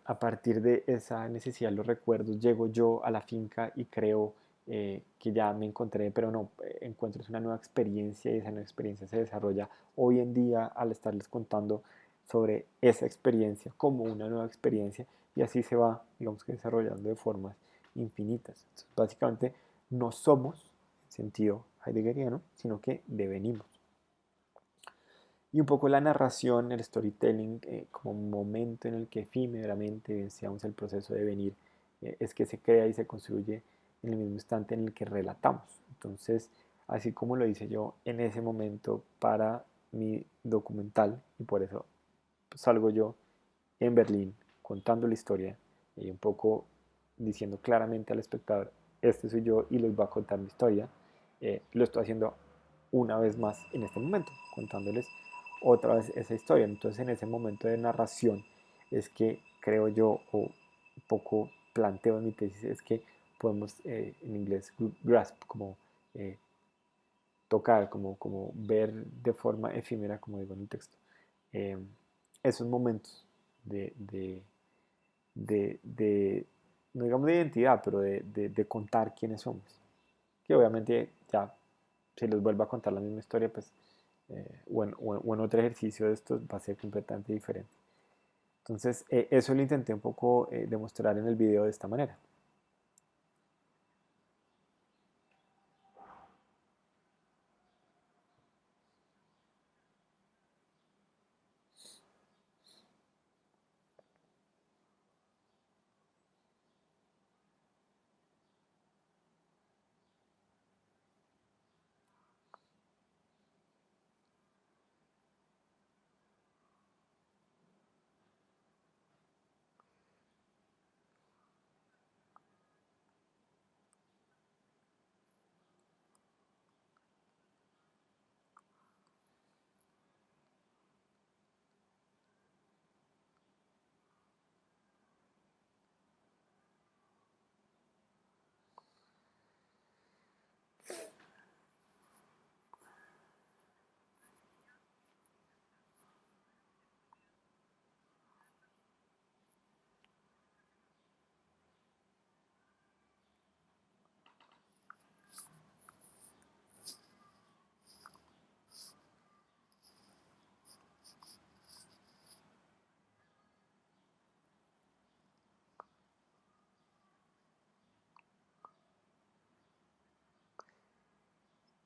Speaker 1: a partir de esa necesidad de los recuerdos llego yo a la finca y creo que ya me encontré, pero no, encuentro una nueva experiencia y esa nueva experiencia se desarrolla hoy en día al estarles contando sobre esa experiencia como una nueva experiencia y así se va, digamos que desarrollando de formas infinitas. Entonces, básicamente no somos, en sentido heideggeriano, sino que devenimos. Y un poco la narración, el storytelling, como un momento en el que efímeramente vivenciamos el proceso de venir, es que se crea y se construye en el mismo instante en el que relatamos. Entonces, así como lo hice yo en ese momento para mi documental, y por eso salgo yo en Berlín contando la historia y un poco diciendo claramente al espectador, este soy yo y les voy a contar mi historia, lo estoy haciendo una vez más en este momento, contándoles otra vez esa historia. Entonces en ese momento de narración es que creo yo, o un poco planteo en mi tesis, es que podemos en inglés grasp, como eh, tocar, como ver de forma efímera, como digo en el texto, eh, esos momentos de, de, de, no digamos de identidad, pero de contar quiénes somos. Que obviamente ya, si les vuelvo a contar la misma historia, pues, o en otro ejercicio de estos va a ser completamente diferente. Entonces, eso lo intenté un poco demostrar en el video de esta manera.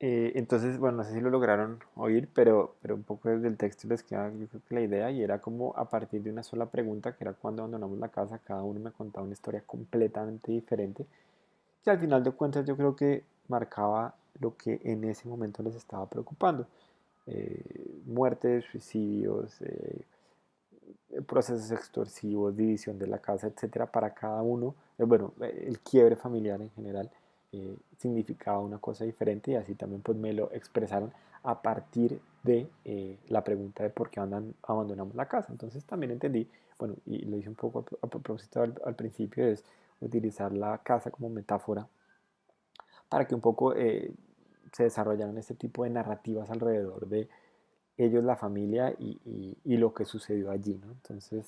Speaker 1: Entonces, bueno, no sé si lo lograron oír, pero un poco desde el texto les queda yo creo que la idea y era como a partir de una sola pregunta, que era cuando abandonamos la casa, cada uno me contaba una historia completamente diferente, que al final de cuentas yo creo que marcaba lo que en ese momento les estaba preocupando. Muertes, suicidios, procesos extorsivos, división de la casa, etcétera, para cada uno, bueno, el quiebre familiar en general significaba una cosa diferente y así también pues me lo expresaron a partir de la pregunta de por qué abandonamos la casa. Entonces también entendí, bueno, y lo hice un poco a propósito al principio, es utilizar la casa como metáfora para que un poco se desarrollaran este tipo de narrativas alrededor de ellos, la familia y lo que sucedió allí, ¿no? Entonces,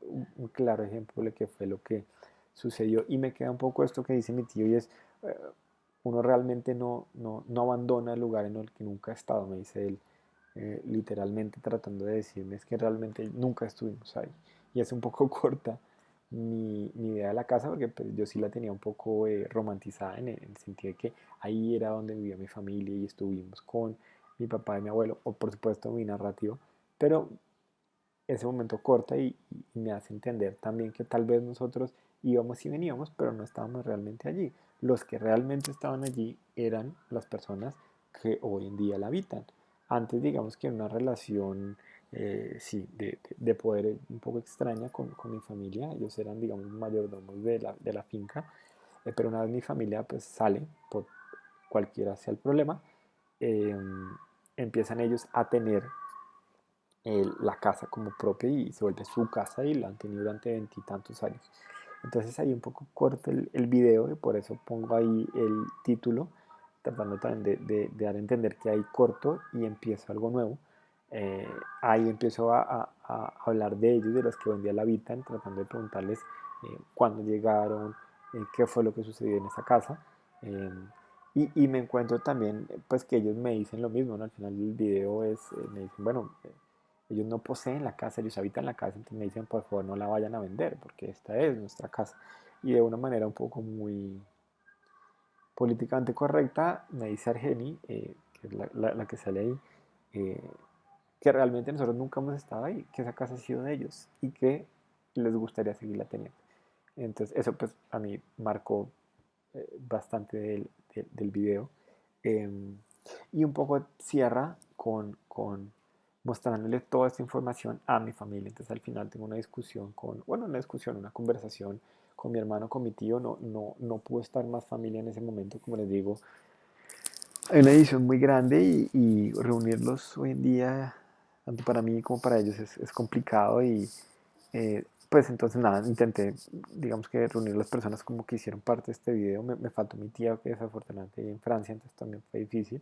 Speaker 1: un claro ejemplo de que fue lo que sucedió. Y me queda un poco esto que dice mi tío y es, eh, uno realmente no abandona el lugar en el que nunca ha estado, me dice él, literalmente tratando de decirme es que realmente nunca estuvimos ahí. Y es un poco corta mi idea de la casa porque pues, yo sí la tenía un poco romantizada en el sentido de que ahí era donde vivía mi familia y estuvimos con mi papá y mi abuelo, o por supuesto mi narrativo, pero ese momento corta y me hace entender también que tal vez nosotros íbamos y veníamos, pero no estábamos realmente allí. Los que realmente estaban allí eran las personas que hoy en día la habitan. Antes, digamos que en una relación, sí, de poder un poco extraña con mi familia, ellos eran, digamos, mayordomos de la finca, pero una vez mi familia pues sale, por cualquiera sea el problema, eh, empiezan ellos a tener la casa como propia y se vuelve su casa y la han tenido durante veintitantos años. Entonces ahí un poco corto el video y por eso pongo ahí el título, tratando también de dar a entender que ahí corto y empiezo algo nuevo. Eh, Ahí empiezo a hablar de ellos, de los que hoy en día la habitan, tratando de preguntarles cuándo llegaron, qué fue lo que sucedió en esa casa. Eh, y me encuentro también, pues que ellos me dicen lo mismo, ¿no? Al final del video es, me dicen, bueno, ellos no poseen la casa, ellos habitan la casa, entonces me dicen, por favor, no la vayan a vender, porque esta es nuestra casa. Y de una manera un poco muy políticamente correcta, me dice Argeni, que es la que sale ahí, eh, que realmente nosotros nunca hemos estado ahí, que esa casa ha sido de ellos y que les gustaría seguirla teniendo. Entonces, eso pues a mí marcó bastante del video. Em, y un poco cierra con mostrándole toda esta información a mi familia. Entonces al final tengo una discusión bueno, una discusión, una conversación con mi hermano, con mi tío. No pudo estar más familia en ese momento, como les digo. Hay una edición muy grande y reunirlos hoy en día, tanto para mí como para ellos, es complicado y pues entonces nada, intenté, digamos que reunir las personas como que hicieron parte de este video. Me faltó mi tía que desafortunadamente vive en Francia, entonces también fue difícil,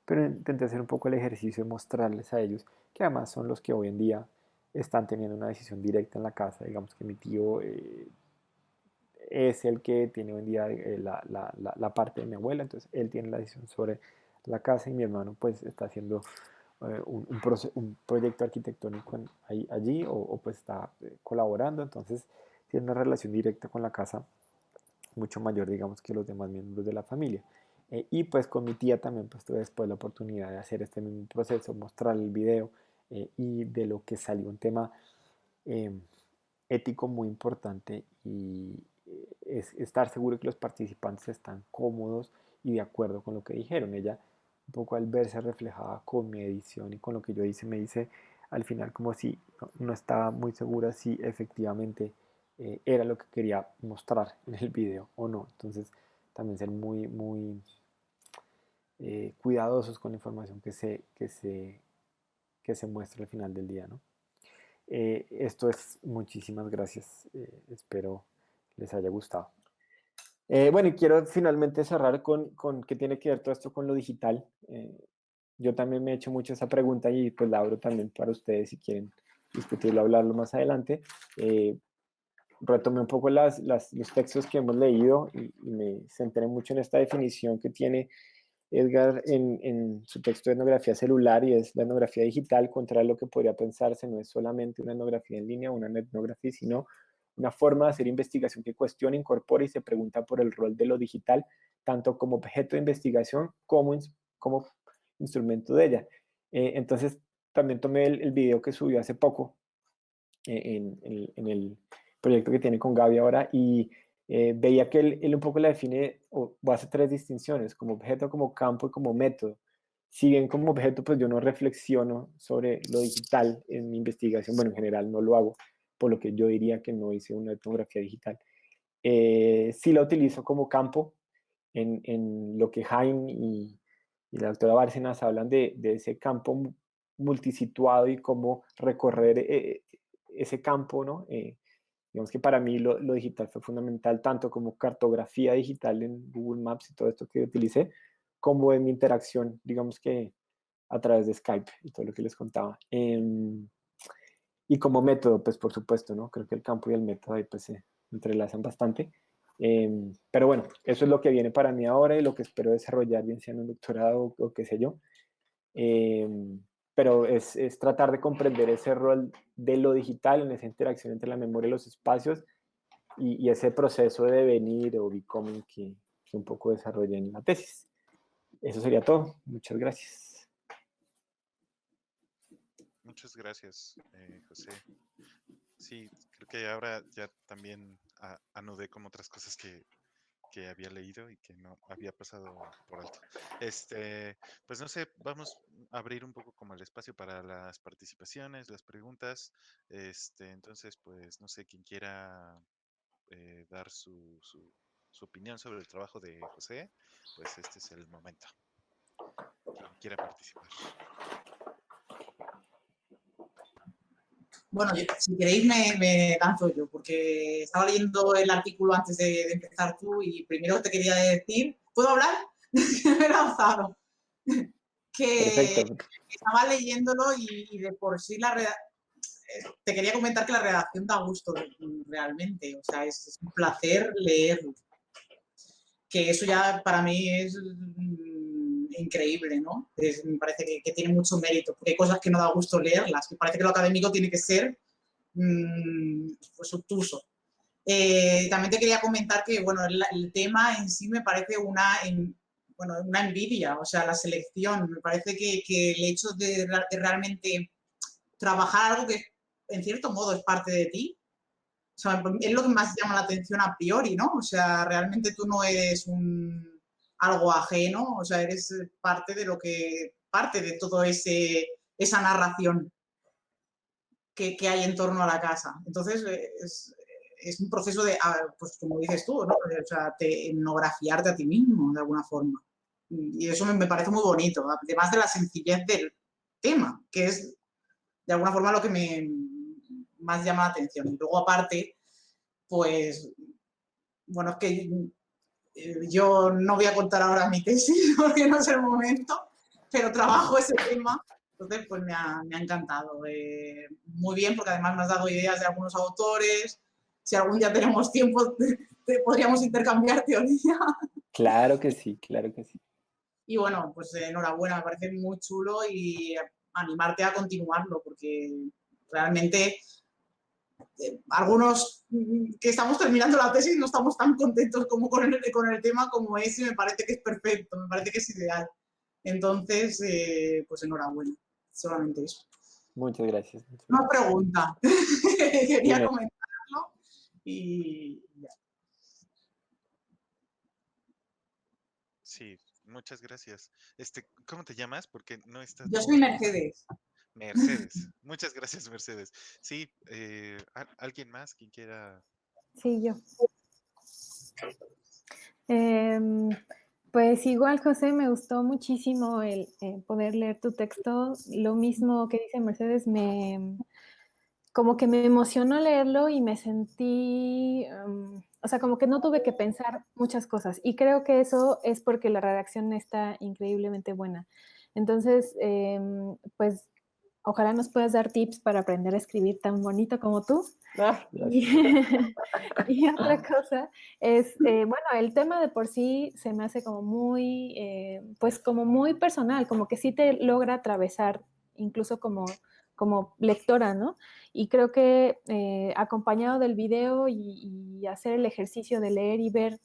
Speaker 1: pero intenté hacer un poco el ejercicio de mostrarles a ellos, que además son los que hoy en día están teniendo una decisión directa en la casa. Digamos que mi tío es el que tiene hoy en día la parte de mi abuela, entonces él tiene la decisión sobre la casa y mi hermano pues está haciendo un proyecto arquitectónico allí o pues está colaborando, entonces tiene una relación directa con la casa mucho mayor, digamos, que los demás miembros de la familia. Y pues con mi tía también pues tuve después la oportunidad de hacer este mismo proceso, mostrar el video y de lo que salió un tema eh, ético muy importante y es estar seguro que los participantes están cómodos y de acuerdo con lo que dijeron. Ella, un poco al verse reflejada con mi edición y con lo que yo hice, me dice al final como si no estaba muy segura si efectivamente era lo que quería mostrar en el video o no. Entonces, también ser muy cuidadosos con la información que se muestra al final del día, ¿no? Esto es, muchísimas gracias. Espero les haya gustado. Bueno, y quiero finalmente cerrar con qué tiene que ver todo esto con lo digital. Yo también me he hecho mucho esa pregunta y pues la abro también para ustedes si quieren discutirlo, hablarlo más adelante. Retomé un poco los textos que hemos leído y me centré mucho en esta definición que tiene Edgar en su texto de etnografía celular, y es la etnografía digital. Contra lo que podría pensarse, no es solamente una etnografía en línea, una etnografía, sino una forma de hacer investigación que cuestiona, incorpora y se pregunta por el rol de lo digital, tanto como objeto de investigación como instrumento de ella. Entonces, también tomé el video que subió hace poco en el proyecto que tiene con Gaby ahora y veía que él un poco la define o hace tres distinciones, como objeto, como campo y como método. Si bien como objeto, pues yo no reflexiono sobre lo digital en mi investigación, bueno, en general no lo hago, por lo que yo diría que no hice una etnografía digital. Sí la utilizo como campo en lo que Jaime y la doctora Bárcenas hablan de ese campo multisituado y cómo recorrer ese campo, ¿no? Digamos que para mí lo digital fue fundamental, tanto como cartografía digital en Google Maps y todo esto que utilicé, como en mi interacción, digamos que a través de Skype y todo lo que les contaba. Y como método, pues por supuesto, ¿no? Creo que el campo y el método ahí pues se entrelazan bastante. Pero bueno, eso es lo que viene para mí ahora y lo que espero desarrollar, bien sea en un doctorado o qué sé yo. Eh, pero es tratar de comprender ese rol de lo digital en esa interacción entre la memoria y los espacios y ese proceso de devenir o becoming que un poco desarrollé en la tesis. Eso sería todo. Muchas gracias.
Speaker 2: Muchas gracias, José. Sí, creo que ahora ya también anudé como otras cosas que había leído y que no había pasado por alto. Pues no sé, vamos a abrir un poco como el espacio para las participaciones, las preguntas. Entonces, pues no sé, quien quiera dar su opinión sobre el trabajo de José, pues este es el momento. Quien quiera participar.
Speaker 3: Bueno, si queréis me lanzo yo, porque estaba leyendo el artículo antes de empezar tú y primero te quería decir, ¿puedo hablar? Me he lanzado. Que
Speaker 1: Perfecto.
Speaker 3: estaba leyéndolo y de por sí te quería comentar que la redacción da gusto realmente, o sea, es un placer leerlo. Que eso ya para mí es increíble, ¿no? Me parece que tiene mucho mérito, porque hay cosas que no da gusto leerlas, me parece que lo académico tiene que ser pues obtuso. También te quería comentar que, bueno, el tema en sí me parece una envidia, o sea, la selección, me parece que el hecho de realmente trabajar algo que en cierto modo es parte de ti, o sea, es lo que más llama la atención a priori, ¿no? O sea, realmente tú no eres algo ajeno, o sea, eres parte de todo esa narración que hay en torno a la casa. Entonces, es un proceso de, pues como dices tú, ¿no? O sea, etnografiarte a ti mismo, de alguna forma. Y eso me parece muy bonito, además de la sencillez del tema, que es de alguna forma lo que me más llama la atención. Y luego, aparte, pues, bueno, es que yo no voy a contar ahora mi tesis porque no es el momento, pero trabajo ese tema. Entonces, pues me ha encantado. Muy bien, porque además me has dado ideas de algunos autores. Si algún día tenemos tiempo, podríamos intercambiar teoría.
Speaker 1: Claro que sí, claro que sí.
Speaker 3: Y bueno, pues enhorabuena, me parece muy chulo y animarte a continuarlo, porque realmente algunos que estamos terminando la tesis no estamos tan contentos como con el tema como es, y me parece que es perfecto, me parece que es ideal. Entonces, pues enhorabuena, solamente eso.
Speaker 1: Muchas gracias.
Speaker 3: Una pregunta, quería
Speaker 1: Dime.
Speaker 3: comentarlo y ya.
Speaker 2: Sí, muchas gracias. ¿Cómo te llamas? Porque no está
Speaker 3: Yo
Speaker 2: tu
Speaker 3: soy
Speaker 2: nombre.
Speaker 3: Mercedes.
Speaker 2: Mercedes. Muchas gracias, Mercedes. Sí, ¿alguien más quien quiera?
Speaker 4: Sí, yo. Pues igual, José, me gustó muchísimo el poder leer tu texto. Lo mismo que dice Mercedes, como que me emocionó leerlo y me sentí, o sea, como que no tuve que pensar muchas cosas. Y creo que eso es porque la redacción está increíblemente buena. Entonces, pues ojalá nos puedas dar tips para aprender a escribir tan bonito como tú. Y, y otra cosa es, bueno, el tema de por sí se me hace como muy, pues como muy personal, como que sí te logra atravesar, incluso como lectora, ¿no? Y creo que acompañado del video y hacer el ejercicio de leer y ver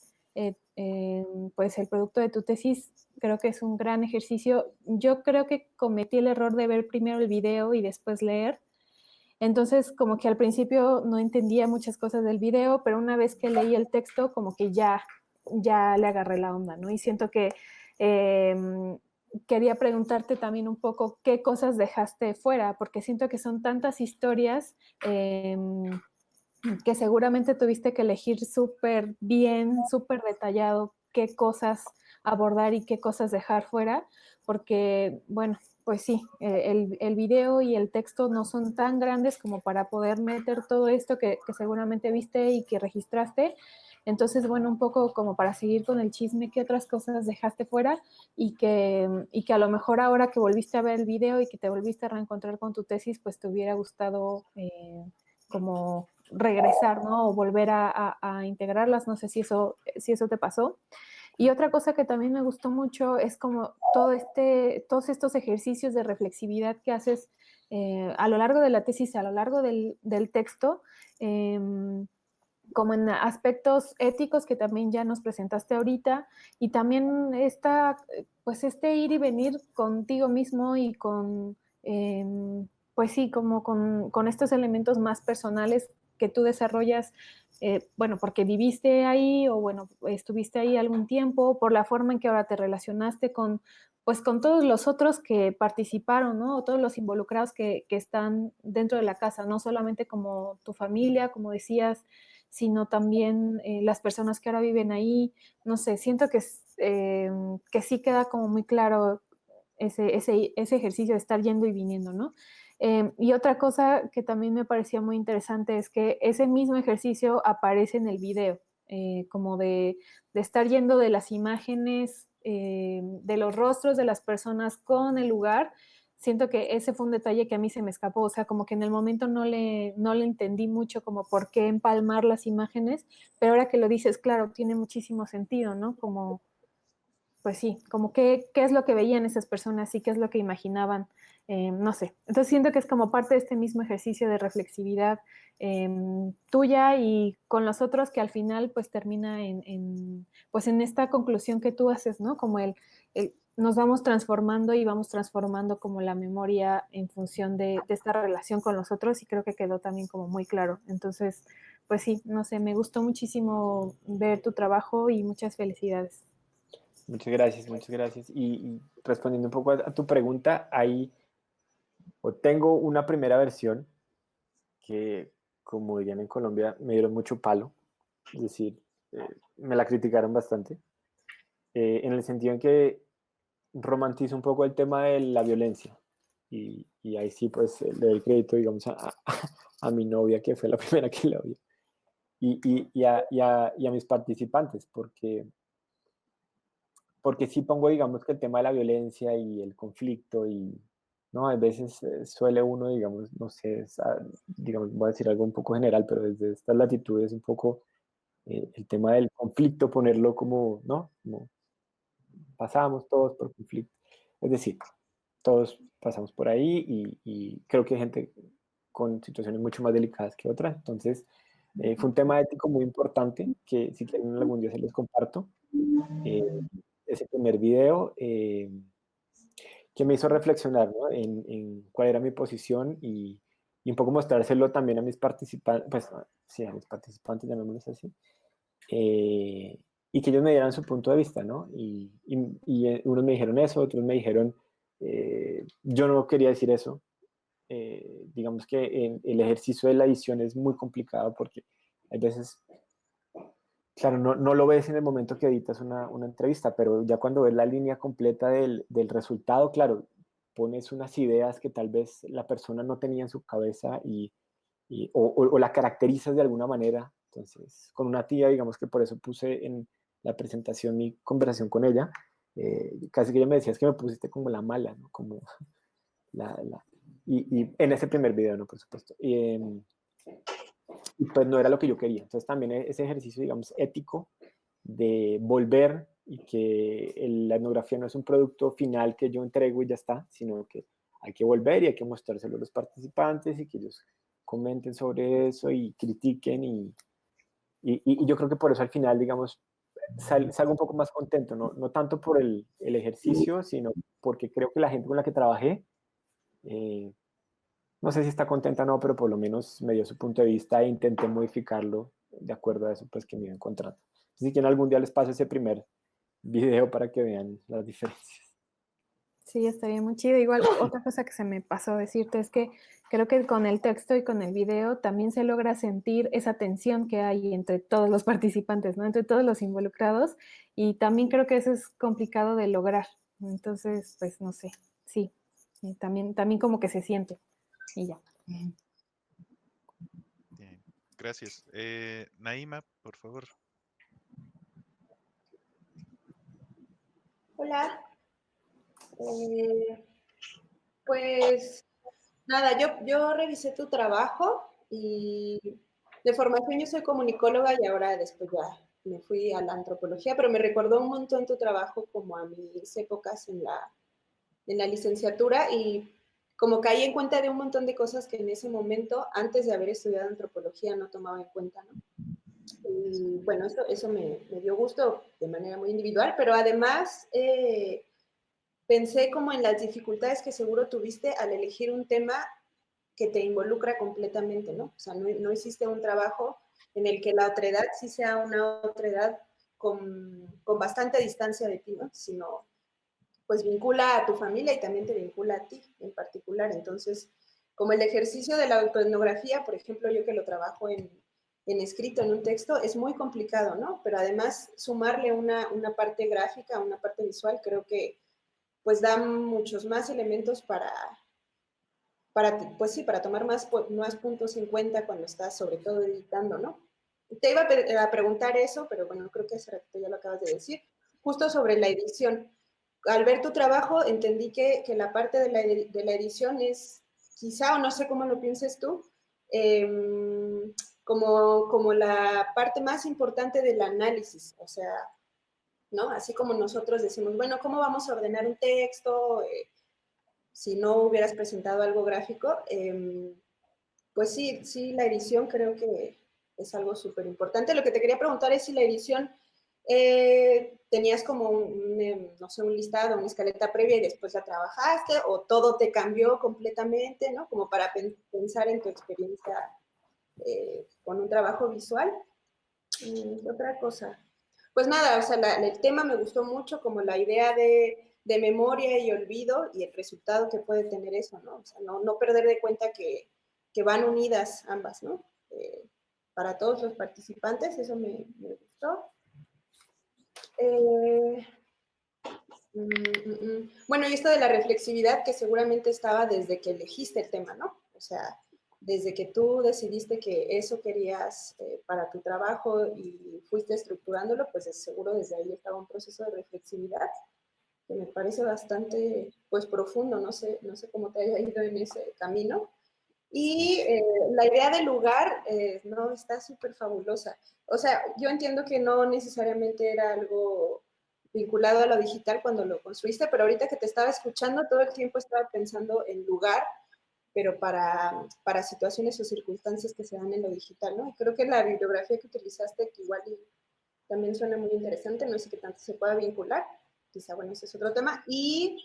Speaker 4: pues el producto de tu tesis, creo que es un gran ejercicio. Yo creo que cometí el error de ver primero el video y después leer. Entonces, como que al principio no entendía muchas cosas del video, pero una vez que leí el texto, como que ya le agarré la onda, ¿no? Y siento que quería preguntarte también un poco qué cosas dejaste fuera, porque siento que son tantas historias que seguramente tuviste que elegir súper bien, súper detallado qué cosas abordar y qué cosas dejar fuera, porque, bueno, pues sí, el video y el texto no son tan grandes como para poder meter todo esto que seguramente viste y que registraste. Entonces, bueno, un poco como para seguir con el chisme, ¿qué otras cosas dejaste fuera? Y que a lo mejor ahora que volviste a ver el video y que te volviste a reencontrar con tu tesis, pues te hubiera gustado como regresar, ¿no? O volver a integrarlas. No sé si eso te pasó. Y otra cosa que también me gustó mucho es como todos estos ejercicios de reflexividad que haces a lo largo de la tesis, a lo largo del texto, como en aspectos éticos que también ya nos presentaste ahorita, y también pues este ir y venir contigo mismo y pues sí, como con estos elementos más personales que tú desarrollas, bueno, porque viviste ahí o bueno, estuviste ahí algún tiempo, por la forma en que ahora te relacionaste pues con todos los otros que participaron, ¿no? O todos los involucrados que están dentro de la casa, no solamente como tu familia, como decías, sino también las personas que ahora viven ahí. No sé, siento que sí queda como muy claro ese ejercicio de estar yendo y viniendo, ¿no? Y otra cosa que también me parecía muy interesante es que ese mismo ejercicio aparece en el video, como de estar yendo de las imágenes, de los rostros de las personas con el lugar. Siento que ese fue un detalle que a mí se me escapó, o sea, como que en el momento no le entendí mucho como por qué empalmar las imágenes, pero ahora que lo dices, claro, tiene muchísimo sentido, ¿no? Como, pues sí, como qué es lo que veían esas personas y qué es lo que imaginaban, no sé. Entonces siento que es como parte de este mismo ejercicio de reflexividad tuya y con los otros que al final pues termina pues en esta conclusión que tú haces, ¿no? Como nos vamos transformando y vamos transformando como la memoria en función de esta relación con los otros, y creo que quedó también como muy claro. Entonces, pues sí, no sé, me gustó muchísimo ver tu trabajo y muchas felicidades.
Speaker 1: Muchas gracias, muchas gracias. Y respondiendo un poco a tu pregunta, ahí o tengo una primera versión que, como dirían en Colombia, me dieron mucho palo, es decir, me la criticaron bastante, en el sentido en que romantizo un poco el tema de la violencia. Y ahí sí, pues le doy crédito, digamos, a mi novia, que fue la primera que la vio, y a mis participantes, porque sí pongo, digamos, que el tema de la violencia y el conflicto y, ¿no? A veces suele uno, digamos, no sé, digamos, voy a decir algo un poco general, pero desde estas latitudes un poco el tema del conflicto, ponerlo como, ¿no? Como pasamos todos por conflicto. Es decir, todos pasamos por ahí y creo que hay gente con situaciones mucho más delicadas que otras. Entonces, fue un tema ético muy importante que si quieren algún día se los comparto. Eh, ese primer video que me hizo reflexionar, ¿no? En cuál era mi posición y un poco mostrárselo también a mis participantes, pues sí, a mis participantes, llamémoslos así, y que ellos me dieran su punto de vista, ¿no? Y unos me dijeron eso, otros me dijeron, yo no quería decir eso. Digamos que el ejercicio de la edición es muy complicado porque hay veces, claro, no lo ves en el momento que editas una entrevista, pero ya cuando ves la línea completa del resultado, claro, pones unas ideas que tal vez la persona no tenía en su cabeza o la caracterizas de alguna manera. Entonces, con una tía, digamos que por eso puse en la presentación mi conversación con ella, casi que ella me decía, es que me pusiste como la mala, ¿no? Como la, la- y en ese primer video, ¿no? Por supuesto. Y pues no era lo que yo quería. Entonces también ese ejercicio, digamos, ético de volver y que la etnografía no es un producto final que yo entrego y ya está, sino que hay que volver y hay que mostrárselo a los participantes y que ellos comenten sobre eso y critiquen y yo creo que por eso al final, digamos, salgo un poco más contento, no tanto por el ejercicio, sino porque creo que la gente con la que trabajé, eh, no sé si está contenta o no, pero por lo menos me dio su punto de vista e intenté modificarlo de acuerdo a eso pues que me iba encontrando. Así que en algún día les paso ese primer video para que vean las diferencias.
Speaker 4: Sí, estaría muy chido. Igual, otra cosa que se me pasó decirte es que creo que con el texto y con el video también se logra sentir esa tensión que hay entre todos los participantes, ¿no? Entre todos los involucrados. Y también creo que eso es complicado de lograr. Entonces, pues no sé, sí. Y también como que se siente. Y ya.
Speaker 2: Bien, gracias. Naima, por favor.
Speaker 5: Hola. Eh, pues nada, yo revisé tu trabajo y de formación yo soy comunicóloga y ahora después ya me fui a la antropología, pero me recordó un montón tu trabajo como a mis épocas en la licenciatura y como caí en cuenta de un montón de cosas que en ese momento, antes de haber estudiado antropología, no tomaba en cuenta, ¿no? Y bueno, eso me dio gusto de manera muy individual, pero además pensé como en las dificultades que seguro tuviste al elegir un tema que te involucra completamente, ¿no? O sea, no hiciste un trabajo en el que la otredad sí sea una otredad con bastante distancia de ti, ¿no? Sino, pues vincula a tu familia y también te vincula a ti en particular. Entonces, como el ejercicio de la autoetnografía, por ejemplo, yo que lo trabajo en escrito, en un texto, es muy complicado, ¿no? Pero además, sumarle una parte gráfica, una parte visual, creo que pues da muchos más elementos pues sí, para tomar más puntos en cuenta cuando estás sobre todo editando, ¿no? Te iba a preguntar eso, pero bueno, creo que hace ratito ya lo acabas de decir, justo sobre la edición. Al ver tu trabajo, entendí que la parte de la edición es, quizá, o no sé cómo lo pienses tú, como la parte más importante del análisis, o sea, ¿no? Así como nosotros decimos, bueno, ¿cómo vamos a ordenar un texto? Si no hubieras presentado algo gráfico, pues sí, la edición creo que es algo súper importante. Lo que te quería preguntar es si la edición tenías como no sé, un listado, una escaleta previa y después la trabajaste, o todo te cambió completamente, ¿no? Como para pensar en tu experiencia con un trabajo visual. Otra cosa. pues nada, o sea, el tema me gustó mucho, como la idea de memoria y olvido y el resultado que puede tener eso, ¿no? O sea, no perder de cuenta que van unidas ambas, ¿no? Para todos los participantes, eso me gustó. Bueno, y esto de la reflexividad que seguramente estaba desde que elegiste el tema, ¿no? O sea, desde que tú decidiste que eso querías para tu trabajo y fuiste estructurándolo, pues seguro desde ahí estaba un proceso de reflexividad que me parece bastante, pues, profundo, no sé cómo te haya ido en ese camino. Y la idea del lugar, no, está súper fabulosa. O sea, yo entiendo que no necesariamente era algo vinculado a lo digital cuando lo construiste, pero ahorita que te estaba escuchando, todo el tiempo estaba pensando en lugar, pero para situaciones o circunstancias que se dan en lo digital, ¿no? Y creo que la bibliografía que utilizaste, que igual también suena muy interesante, no sé qué tanto se pueda vincular, quizá, bueno, ese es otro tema. Y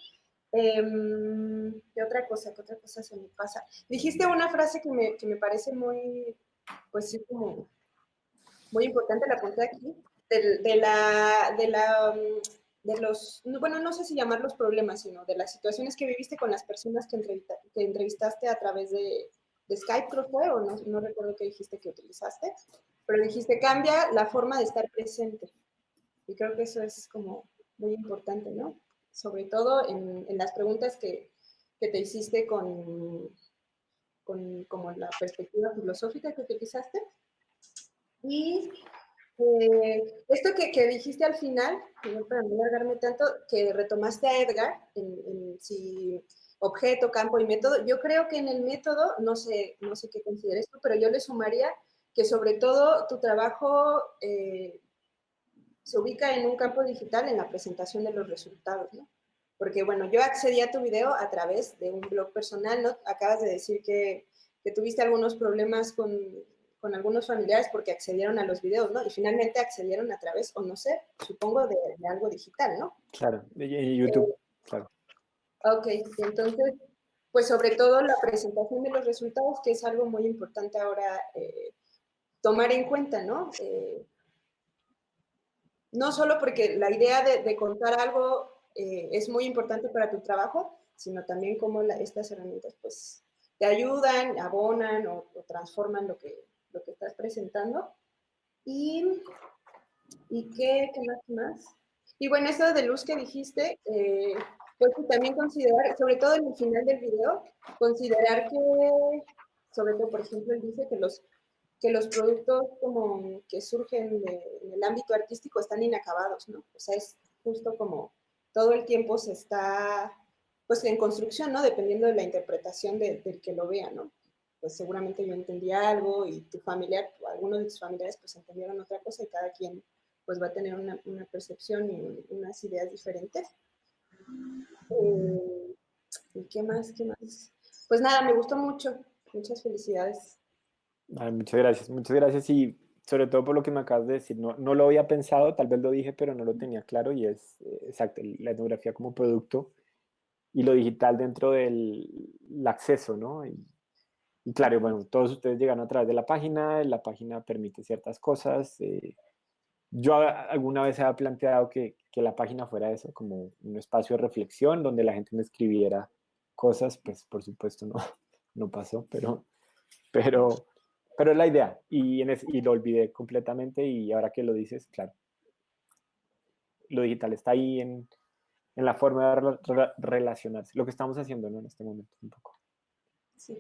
Speaker 5: ¿qué otra cosa se me pasa? Dijiste una frase que me parece muy, pues sí, como muy importante, la apunté aquí, de los, bueno, no sé si llamarlos problemas, sino de las situaciones que viviste con las personas que entrevistaste a través de Skype, creo fue, o no recuerdo qué dijiste que utilizaste, pero dijiste, cambia la forma de estar presente. Y creo que eso es como muy importante, ¿no? Sobre todo en las preguntas que te hiciste con como la perspectiva filosófica que utilizaste. Y esto que dijiste al final, para no alargarme tanto, que retomaste a Edgar en si objeto, campo y método, yo creo que en el método, no sé qué consideres tú, pero yo le sumaría que sobre todo tu trabajo se ubica en un campo digital en la presentación de los resultados, ¿no? Porque, bueno, yo accedí a tu video a través de un blog personal, ¿no? Acabas de decir que tuviste algunos problemas con algunos familiares porque accedieron a los videos, ¿no? Y finalmente accedieron a través, o no sé, supongo de algo digital, ¿no?
Speaker 1: Claro, en YouTube, claro.
Speaker 5: Ok, entonces, pues sobre todo la presentación de los resultados, que es algo muy importante ahora tomar en cuenta, ¿no? No solo porque la idea de contar algo es muy importante para tu trabajo, sino también cómo estas herramientas pues te ayudan, abonan o transforman lo que estás presentando. ¿Y qué más? Y bueno, eso de luz que dijiste, pues también considerar, sobre todo en el final del video, considerar que, sobre todo, por ejemplo, él dice que los productos como que surgen en el ámbito artístico están inacabados, ¿no? O sea, es justo como todo el tiempo se está, pues, en construcción, ¿no? Dependiendo de la interpretación del que lo vea, ¿no? Pues seguramente yo entendí algo y tu familiar, o algunos de tus familiares, pues entendieron otra cosa y cada quien, pues, va a tener una percepción y unas ideas diferentes. ¿Y qué más? Pues nada, me gustó mucho. Muchas felicidades.
Speaker 1: Ay, muchas gracias y sobre todo por lo que me acabas de decir, no lo había pensado, tal vez lo dije, pero no lo tenía claro y es exacto, la etnografía como producto y lo digital dentro del el acceso, ¿no? Y claro, bueno, todos ustedes llegan a través de la página permite ciertas cosas. Yo alguna vez había planteado que la página fuera eso, como un espacio de reflexión donde la gente me escribiera cosas, pues por supuesto no pasó, pero, pero es la idea y lo olvidé completamente y ahora que lo dices, claro, lo digital está ahí en la forma de relacionarse, lo que estamos haciendo, ¿no? En este momento un poco.
Speaker 5: Sí.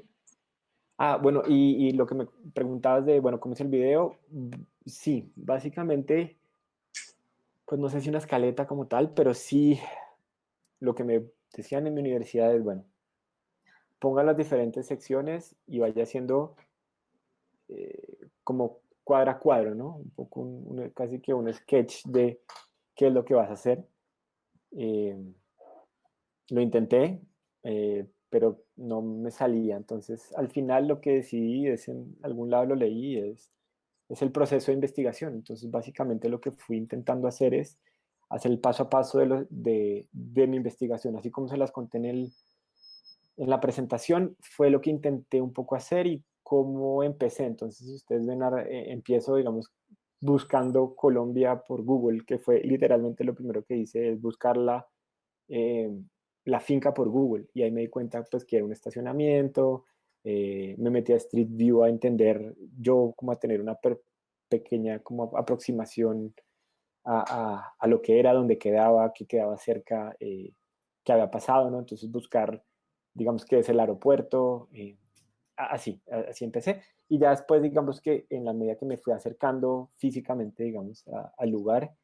Speaker 1: Ah, bueno, y lo que me preguntabas de, bueno, ¿cómo es el video? Sí, básicamente, pues no sé si una escaleta como tal, pero sí lo que me decían en mi universidad es, bueno, ponga las diferentes secciones y vaya haciendo como cuadro a cuadro, ¿no? Un poco casi que un sketch de qué es lo que vas a hacer. Lo intenté, pero no me salía. Entonces, al final lo que decidí es, en algún lado lo leí, es el proceso de investigación. Entonces, básicamente lo que fui intentando hacer es hacer el paso a paso de mi investigación, así como se las conté en la presentación, fue lo que intenté un poco hacer y cómo empecé. Entonces, si ustedes ven, empiezo, digamos, buscando Colombia por Google, que fue literalmente lo primero que hice, es buscar la finca por Google. Y ahí me di cuenta pues que era un estacionamiento, me metí a Street View a entender yo como a tener una pequeña como aproximación a lo que era, dónde quedaba, qué quedaba cerca, qué había pasado, ¿no? Entonces buscar, digamos que es el aeropuerto, así empecé. Y ya después, digamos que en la medida que me fui acercando físicamente, digamos, al lugar,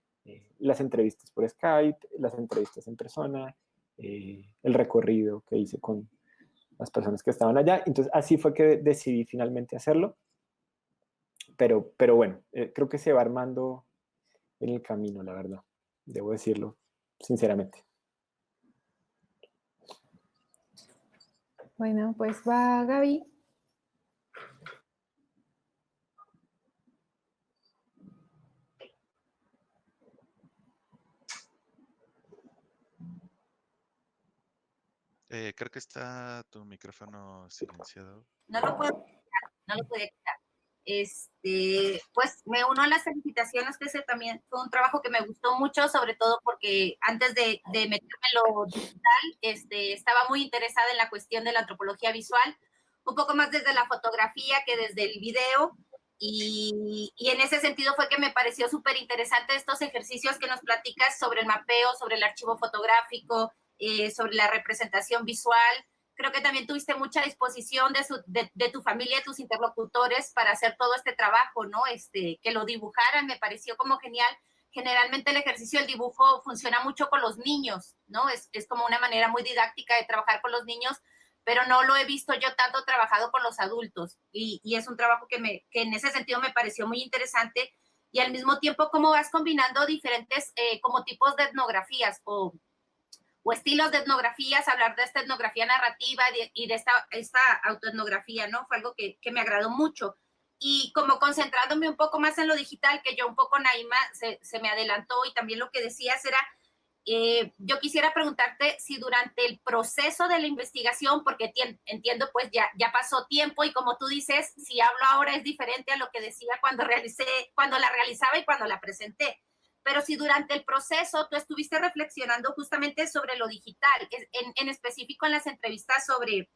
Speaker 1: las entrevistas por Skype, las entrevistas en persona, el recorrido que hice con las personas que estaban allá. Entonces, así fue que decidí finalmente hacerlo. Pero bueno, creo que se va armando en el camino, la verdad. Debo decirlo, sinceramente.
Speaker 4: Bueno, pues va Gaby.
Speaker 2: Creo que está tu micrófono silenciado.
Speaker 6: No lo puedo quitar, no lo podía quitar. Pues me uno a las felicitaciones, que ese también fue un trabajo que me gustó mucho, sobre todo porque antes de meterme en lo digital, estaba muy interesada en la cuestión de la antropología visual, un poco más desde la fotografía que desde el video, y en ese sentido fue que me pareció súper interesante estos ejercicios que nos platicas sobre el mapeo, sobre el archivo fotográfico, sobre la representación visual. Creo que también tuviste mucha disposición de tu familia, de tus interlocutores para hacer todo este trabajo, ¿no? Que lo dibujaran, me pareció como genial. Generalmente el ejercicio del dibujo funciona mucho con los niños, ¿no? Es como una manera muy didáctica de trabajar con los niños, pero no lo he visto yo tanto trabajado con los adultos. Y es un trabajo que en ese sentido me pareció muy interesante. Y al mismo tiempo, cómo vas combinando diferentes como tipos de etnografías o estilos de etnografías, hablar de esta etnografía narrativa y de esta autoetnografía, ¿no? Fue algo que me agradó mucho. Y como concentrándome un poco más en lo digital, que yo un poco, Naima, se me adelantó, y también lo que decías era, yo quisiera preguntarte si durante el proceso de la investigación, porque entiendo pues ya pasó tiempo, y como tú dices, si hablo ahora es diferente a lo que decía cuando la realizaba y cuando la presenté. Pero si durante el proceso tú estuviste reflexionando justamente sobre lo digital, en específico en las entrevistas sobre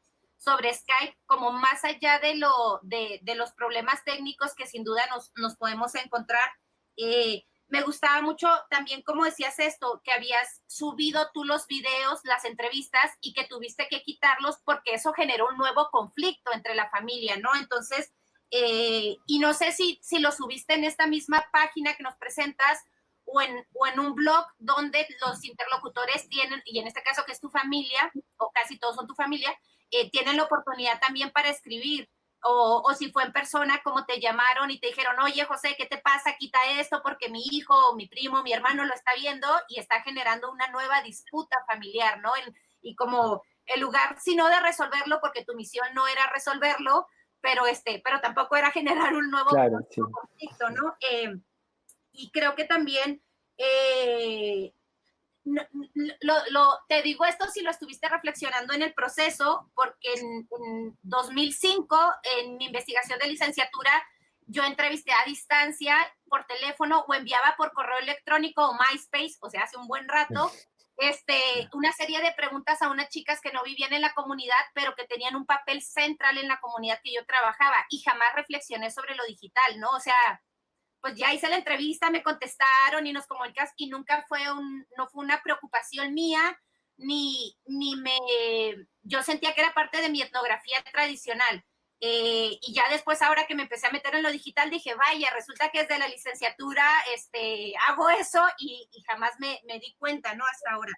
Speaker 6: Skype, como más allá de los problemas técnicos que sin duda nos podemos encontrar, me gustaba mucho también cómo decías esto, que habías subido tú los videos, las entrevistas, y que tuviste que quitarlos porque eso generó un nuevo conflicto entre la familia, ¿no? Entonces, y no sé si lo subiste en esta misma página que nos presentas, o en un blog donde los interlocutores tienen, y en este caso que es tu familia, o casi todos son tu familia, tienen la oportunidad también para escribir, o si fue en persona, como te llamaron y te dijeron, oye, José, ¿qué te pasa? Quita esto porque mi hijo, o mi primo, mi hermano lo está viendo y está generando una nueva disputa familiar, ¿no? Y como el lugar, sino de resolverlo, porque tu misión no era resolverlo, pero tampoco era generar un nuevo conflicto, ¿no? Y creo que también, te digo esto si lo estuviste reflexionando en el proceso, porque en 2005, en mi investigación de licenciatura, yo entrevisté a distancia, por teléfono, o enviaba por correo electrónico o MySpace, o sea, hace un buen rato, una serie de preguntas a unas chicas que no vivían en la comunidad, pero que tenían un papel central en la comunidad que yo trabajaba, y jamás reflexioné sobre lo digital, ¿no? O sea, pues ya hice la entrevista, me contestaron y nos comunicas, y nunca no fue una preocupación mía, yo sentía que era parte de mi etnografía tradicional. Y ya después, ahora que me empecé a meter en lo digital, dije, vaya, resulta que desde la licenciatura hago eso, y jamás me di cuenta, ¿no? Hasta ahora.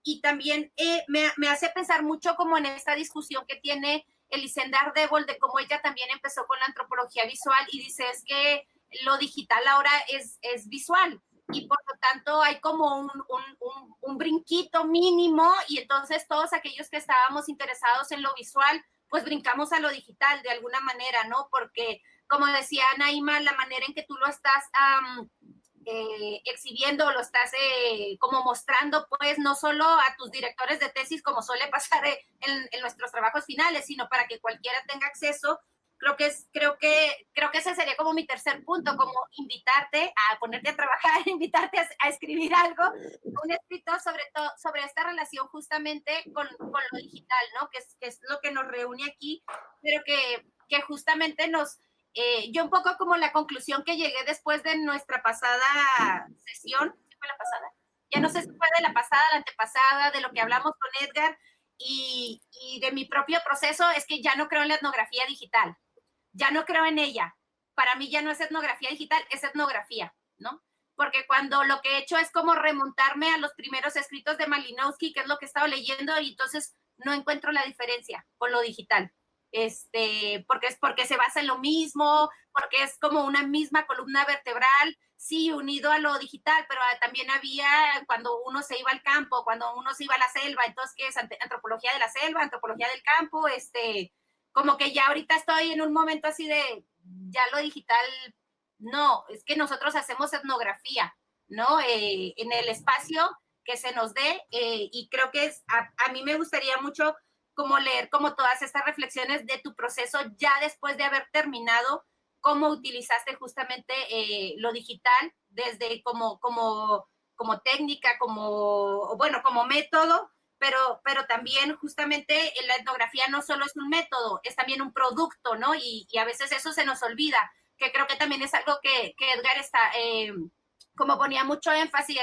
Speaker 6: Y también me hace pensar mucho como en esta discusión que tiene Elisenda Ardébol, de cómo ella también empezó con la antropología visual, y dice, es que lo digital ahora es visual, y por lo tanto hay como un brinquito mínimo, y entonces todos aquellos que estábamos interesados en lo visual, pues brincamos a lo digital de alguna manera, ¿no? Porque, como decía Naima, la manera en que tú lo estás exhibiendo, lo estás como mostrando, pues no solo a tus directores de tesis, como suele pasar en nuestros trabajos finales, sino para que cualquiera tenga acceso, creo que ese sería como mi tercer punto, como invitarte a ponerte a trabajar, invitarte a escribir algo, un escrito sobre esta relación justamente con lo digital, ¿no? Que es lo que nos reúne aquí, pero que justamente yo un poco como la conclusión que llegué después de nuestra pasada sesión, ¿sí fue la pasada? Ya no sé si fue de la pasada, la antepasada, de lo que hablamos con Edgar y de mi propio proceso, es que ya no creo en la etnografía digital, ya no creo en ella. Para mí ya no es etnografía digital, es etnografía, ¿no? Porque cuando lo que he hecho es como remontarme a los primeros escritos de Malinowski, que es lo que he estado leyendo, y entonces no encuentro la diferencia con lo digital. Porque se basa en lo mismo, porque es como una misma columna vertebral, sí, unido a lo digital, pero también había cuando uno se iba al campo, cuando uno se iba a la selva, entonces, ¿qué es? Antropología de la selva, antropología del campo, como que ya ahorita estoy en un momento así de, ya lo digital, no, es que nosotros hacemos etnografía, ¿no? En el espacio que se nos dé, y creo que a mí me gustaría mucho como leer como todas estas reflexiones de tu proceso ya después de haber terminado, cómo utilizaste justamente lo digital desde como técnica, como método, pero también justamente la etnografía no solo es un método, es también un producto, ¿no? Y a veces eso se nos olvida, que creo que también es algo que Edgar está, como ponía mucho énfasis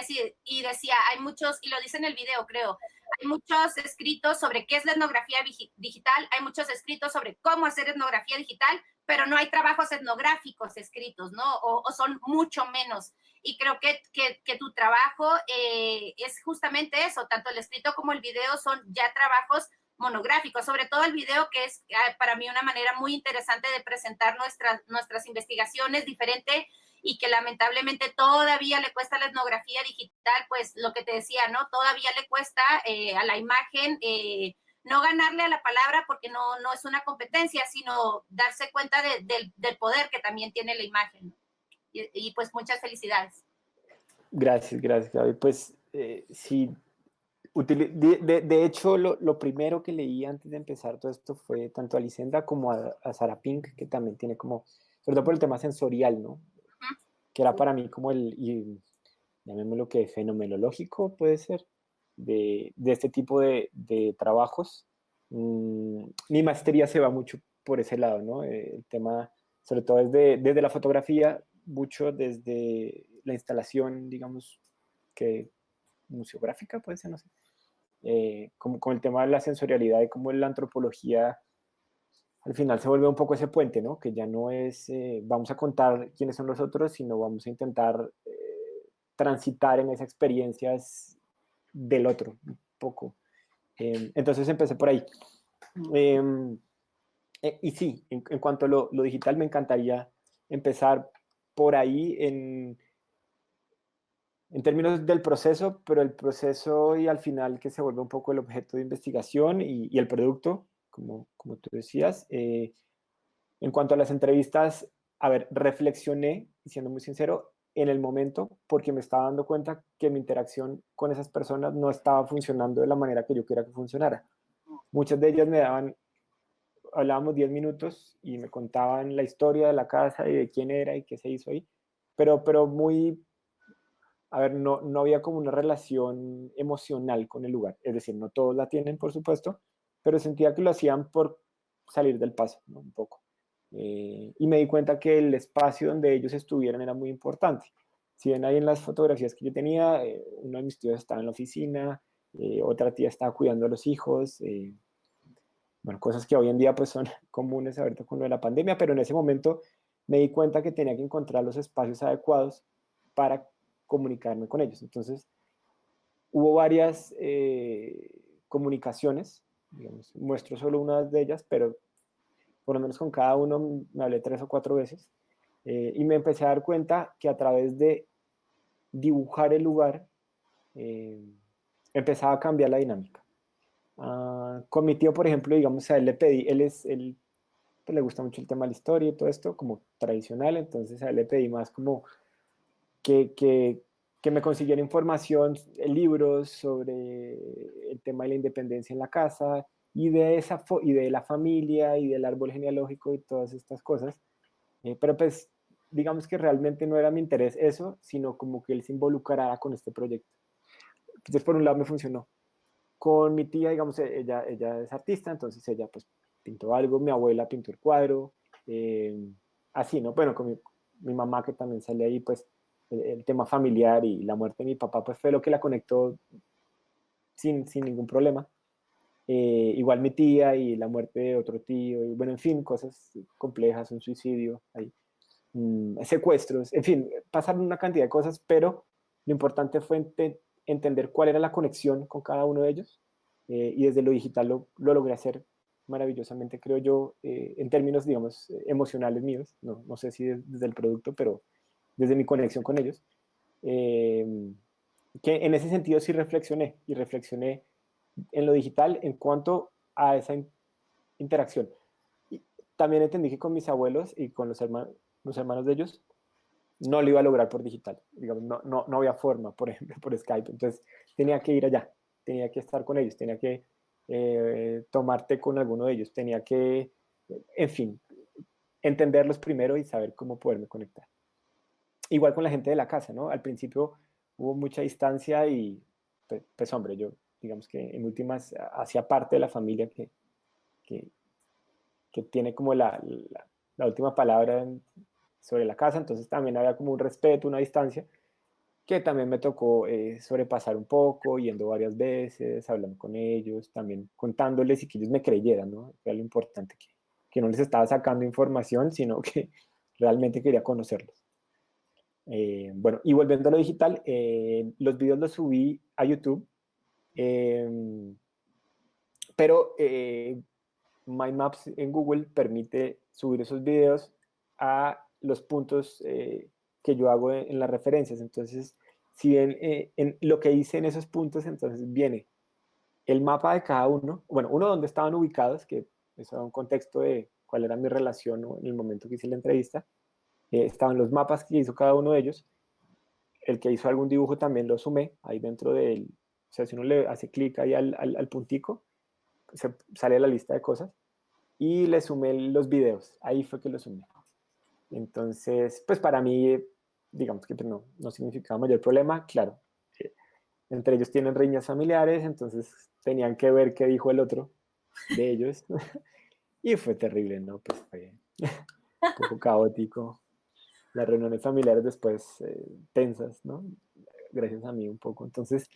Speaker 6: y decía, hay muchos, y lo dice en el video, creo, hay muchos escritos sobre qué es la etnografía digital, hay muchos escritos sobre cómo hacer etnografía digital, pero no hay trabajos etnográficos escritos, ¿no? O son mucho menos. Y creo que tu trabajo es justamente eso, tanto el escrito como el video son ya trabajos monográficos, sobre todo el video, que es para mí una manera muy interesante de presentar nuestras investigaciones, diferente, y que lamentablemente todavía le cuesta a la etnografía digital, pues lo que te decía, ¿no? Todavía le cuesta a la imagen no ganarle a la palabra, porque no es una competencia, sino darse cuenta del poder que también tiene la imagen, ¿no? Y pues muchas felicidades.
Speaker 1: Gracias, Gaby. Pues sí, de hecho lo primero que leí antes de empezar todo esto fue tanto a Lisenda como a Sarah Pink, que también tiene como, sobre todo por el tema sensorial, ¿no? Que era para mí como llamémoslo que fenomenológico, puede ser, de este tipo de trabajos. Mi maestría se va mucho por ese lado, ¿no? El tema, sobre todo desde la fotografía, mucho desde la instalación, digamos, que museográfica, puede ser, no sé. Como el tema de la sensorialidad y cómo la antropología al final se vuelve un poco ese puente, ¿no? Que ya no es vamos a contar quiénes son los otros, sino vamos a intentar transitar en esas experiencias del otro, un poco. Entonces empecé por ahí. Y sí, en cuanto a lo digital, me encantaría empezar por ahí en términos del proceso, pero el proceso y al final que se vuelve un poco el objeto de investigación y el producto, como tú decías. En cuanto a las entrevistas, a ver, reflexioné, siendo muy sincero, en el momento, porque me estaba dando cuenta que mi interacción con esas personas no estaba funcionando de la manera que yo quería que funcionara. Muchas de ellas hablábamos 10 minutos y me contaban la historia de la casa y de quién era y qué se hizo ahí, pero muy, a ver, no había como una relación emocional con el lugar. Es decir, no todos la tienen, por supuesto, pero sentía que lo hacían por salir del paso, ¿no? Un poco. Y me di cuenta que el espacio donde ellos estuvieran era muy importante. Si ven ahí en las fotografías que yo tenía, uno de mis tíos estaba en la oficina, otra tía estaba cuidando a los hijos, bueno, cosas que hoy en día pues son comunes ahorita con lo de la pandemia, pero en ese momento me di cuenta que tenía que encontrar los espacios adecuados para comunicarme con ellos. Entonces, hubo varias comunicaciones, digamos, muestro solo una de ellas, pero por lo menos con cada uno me hablé 3 o 4 veces, y me empecé a dar cuenta que a través de dibujar el lugar, empezaba a cambiar la dinámica. Con mi tío, por ejemplo, digamos, a él le pedí, él pues, le gusta mucho el tema de la historia y todo esto, como tradicional, entonces a él le pedí más como que me consiguiera información, libros sobre el tema de la independencia en la casa, y de, y de la familia y del árbol genealógico y todas estas cosas. Pero pues digamos que realmente no era mi interés eso, sino como que él se involucrara con este proyecto. Entonces por un lado me funcionó. Con mi tía, digamos, ella es artista, entonces ella pues pintó algo, mi abuela pintó el cuadro, así, ¿no? Bueno, con mi mamá que también sale ahí, pues el tema familiar y la muerte de mi papá, pues fue lo que la conectó sin ningún problema. Igual mi tía y la muerte de otro tío, y bueno, en fin, cosas complejas, un suicidio, ahí, secuestros, en fin, pasaron una cantidad de cosas, pero lo importante fue entender cuál era la conexión con cada uno de ellos, y desde lo digital lo logré hacer maravillosamente, creo yo, en términos, digamos, emocionales míos, no sé si desde el producto, pero desde mi conexión con ellos, eh, que en ese sentido sí reflexioné, y reflexioné en lo digital en cuanto a esa interacción. Y también entendí que con mis abuelos y con los hermanos de ellos no lo iba a lograr por digital. Digamos, no había forma, por ejemplo, por Skype. Entonces tenía que ir allá, tenía que estar con ellos, tenía que tomarte con alguno de ellos, tenía que, en fin, entenderlos primero y saber cómo poderme conectar. Igual con la gente de la casa, ¿no? Al principio hubo mucha distancia y, pues hombre, yo digamos que en últimas hacía parte de la familia que, que tiene como la última palabra sobre la casa, entonces también había como un respeto, una distancia, que también me tocó sobrepasar un poco, yendo varias veces, hablando con ellos, también contándoles y que ellos me creyeran, ¿no? Era lo importante, que no les estaba sacando información, sino que realmente quería conocerlos. Bueno, y volviendo a lo digital, los videos los subí a YouTube, eh, pero My Maps en Google permite subir esos videos a los puntos que yo hago en las referencias. Entonces, si bien en lo que hice en esos puntos, entonces viene el mapa de cada uno, bueno, uno donde estaban ubicados, que eso da un contexto de cuál era mi relación, ¿no?, en el momento que hice la entrevista. Estaban los mapas que hizo cada uno de ellos. El que hizo algún dibujo también lo sumé ahí dentro del, o sea, si uno le hace clic ahí al puntico, sale la lista de cosas, y le sumé los videos, ahí fue que lo sumé. Entonces, pues para mí, digamos que pues no significaba mayor problema, claro, entre ellos tienen riñas familiares, entonces tenían que ver qué dijo el otro de ellos, y fue terrible, ¿no? Pues fue un poco caótico, las reuniones familiares después tensas, ¿no? Gracias a mí un poco, entonces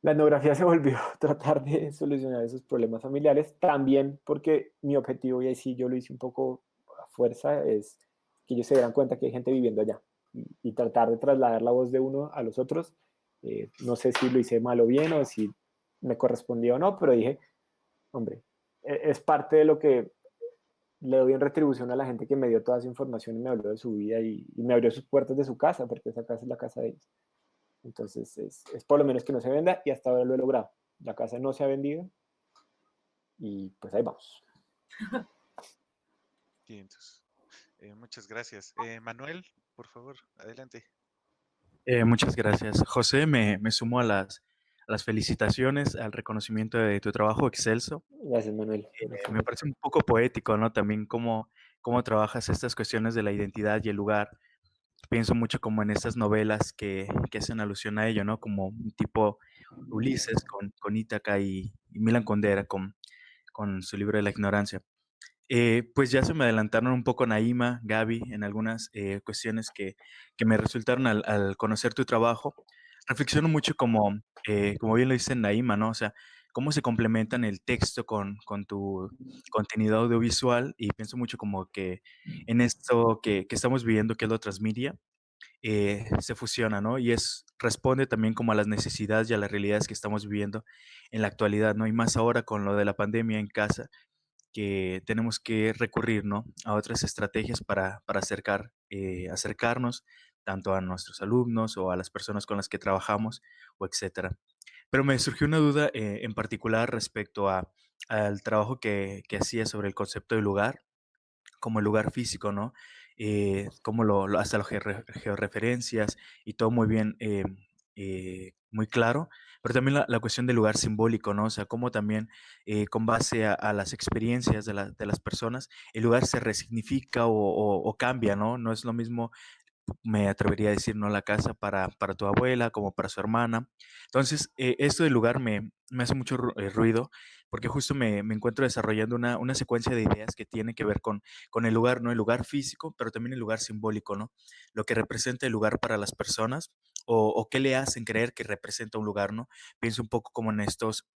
Speaker 1: la etnografía se volvió a tratar de solucionar esos problemas familiares, también porque mi objetivo, y ahí sí yo lo hice un poco a fuerza, es que ellos se dieran cuenta que hay gente viviendo allá y tratar de trasladar la voz de uno a los otros. No sé si lo hice mal o bien o si me correspondía o no, pero dije, hombre, es parte de lo que le doy en retribución a la gente que me dio toda esa información y me habló de su vida y me abrió sus puertas de su casa, porque esa casa es la casa de ellos. Entonces es por lo menos que no se venda y hasta ahora lo he logrado. La casa no se ha vendido y pues ahí vamos.
Speaker 2: Sí, entonces, muchas gracias. Manuel, por favor, adelante.
Speaker 7: Muchas gracias. José, me sumo a las felicitaciones, al reconocimiento de tu trabajo excelso.
Speaker 1: Gracias, Manuel.
Speaker 7: Me parece un poco poético, ¿no? También cómo trabajas estas cuestiones de la identidad y el lugar. Pienso mucho como en estas novelas que hacen alusión a ello, ¿no? Como un tipo Ulises con Ítaca y Milan Kundera con su libro de la ignorancia. Pues ya se me adelantaron un poco Naima, Gaby, en algunas cuestiones que me resultaron al conocer tu trabajo. Reflexiono mucho como bien lo dice Naima, ¿no? O sea, cómo se complementan el texto con tu contenido audiovisual y pienso mucho como que en esto que estamos viviendo, que es lo transmedia, se fusiona, ¿no? Y responde también como a las necesidades y a las realidades que estamos viviendo en la actualidad, ¿no? Y más ahora con lo de la pandemia en casa que tenemos que recurrir, ¿no?, a otras estrategias para acercarnos tanto a nuestros alumnos o a las personas con las que trabajamos o etcétera. Pero me surgió una duda en particular respecto al trabajo que hacía sobre el concepto de lugar, como el lugar físico, ¿no? Como hasta las georreferencias y todo muy bien muy claro, pero también la cuestión del lugar simbólico, ¿no? O sea, cómo también con base a las experiencias de las personas, el lugar se resignifica o cambia, ¿no? No es lo mismo, me atrevería a decir, ¿no? La casa para tu abuela como para su hermana. Entonces, esto del lugar me hace mucho ruido porque justo me encuentro desarrollando una secuencia de ideas que tiene que ver con el lugar, ¿no? El lugar físico, pero también el lugar simbólico, ¿no? Lo que representa el lugar para las personas o qué le hacen creer que representa un lugar, ¿no? Pienso un poco como en estos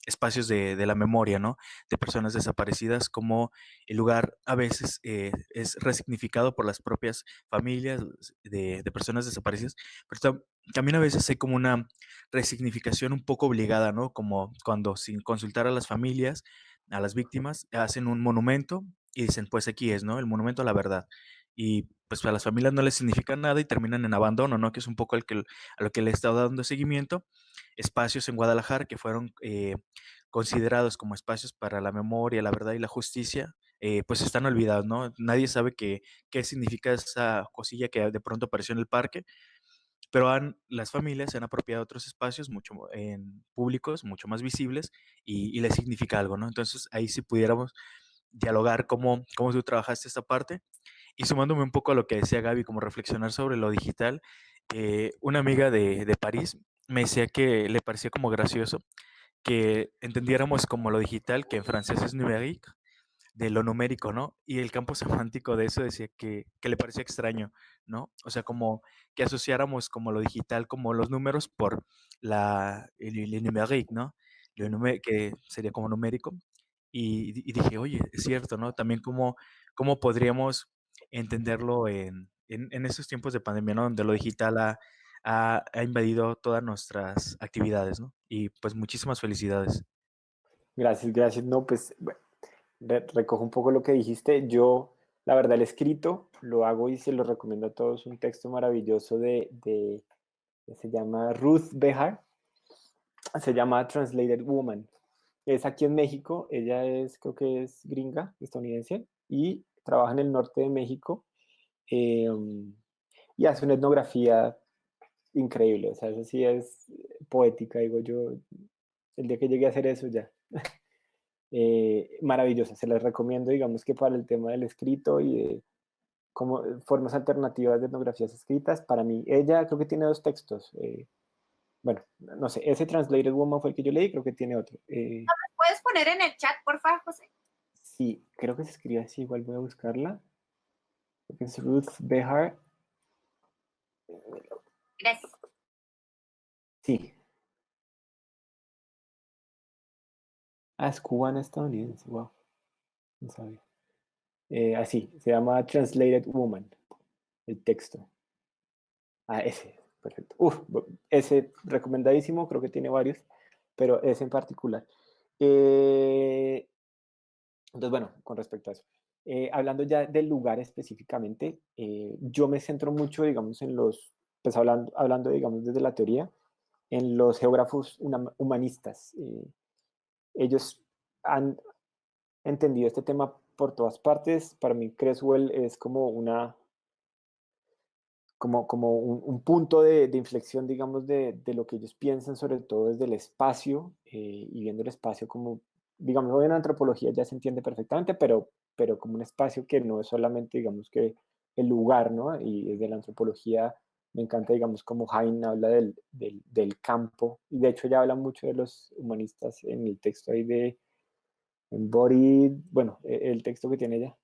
Speaker 7: espacios de la memoria, ¿no? De personas desaparecidas, como el lugar a veces es resignificado por las propias familias de personas desaparecidas, pero también a veces hay como una resignificación un poco obligada, ¿no? Como cuando sin consultar a las familias, a las víctimas, hacen un monumento y dicen, pues aquí es, ¿no? El monumento a la verdad. Y pues a las familias no les significa nada y terminan en abandono, ¿no? Que es un poco a lo que le he estado dando seguimiento. Espacios en Guadalajara que fueron considerados como espacios para la memoria, la verdad y la justicia, pues están olvidados, ¿no? Nadie sabe qué significa esa cosilla que de pronto apareció en el parque, pero las familias se han apropiado de otros espacios en públicos, mucho más visibles, y les significa algo, ¿no? Entonces ahí sí pudiéramos dialogar cómo tú trabajaste esta parte. Y sumándome un poco a lo que decía Gaby, como reflexionar sobre lo digital, una amiga de París me decía que le parecía como gracioso que entendiéramos como lo digital, que en francés es numérique, de lo numérico, ¿no? Y el campo semántico de eso decía que le parecía extraño, ¿no? O sea, como que asociáramos como lo digital, como los números por el numérique, ¿no? Que sería como numérico. Y dije, oye, es cierto, ¿no? También cómo podríamos entenderlo en estos tiempos de pandemia, ¿no? Donde lo digital ha invadido todas nuestras actividades, ¿no? Y pues muchísimas felicidades.
Speaker 1: Gracias, gracias. No, pues bueno, recojo un poco lo que dijiste. Yo, la verdad, el escrito lo hago y se lo recomiendo a todos. Un texto maravilloso se llama Ruth Behar, se llama Translated Woman. Es aquí en México, ella es, creo que es gringa, estadounidense, y trabaja en el norte de México eh, y hace una etnografía increíble. O sea, eso sí es poética, digo yo. El día que llegue a hacer eso ya. Maravillosa, se las recomiendo, digamos que para el tema del escrito y de como formas alternativas de etnografías escritas, para mí, ella creo que tiene dos textos, bueno, no sé, ese Translated Woman fue el que yo leí, creo que tiene otro.
Speaker 6: ¿Me puedes poner en el chat, por favor, José?
Speaker 1: Sí, creo que se escribe así, igual voy a buscarla, creo que es Ruth Behar.
Speaker 6: Gracias.
Speaker 1: Sí. Ah, es cubana estadounidense, wow, no sabía. Así, se llama Translated Woman, el texto. Ah, ese, perfecto. Uf, ese recomendadísimo, creo que tiene varios, pero ese en particular. Entonces, bueno, con respecto a eso. Hablando ya del lugar específicamente, yo me centro mucho, digamos, pues hablando, digamos, desde la teoría, en los geógrafos humanistas. Ellos han entendido este tema por todas partes. Para mí, Creswell es como un punto de inflexión, digamos, de lo que ellos piensan, sobre todo desde el espacio, y viendo el espacio como, digamos, hoy en antropología ya se entiende perfectamente, pero como un espacio que no es solamente, digamos, que el lugar, ¿no? Y desde la antropología me encanta, digamos, como Hain habla del campo, y de hecho ella habla mucho de los humanistas en el texto ahí de Embodied, bueno, el texto que tiene ella.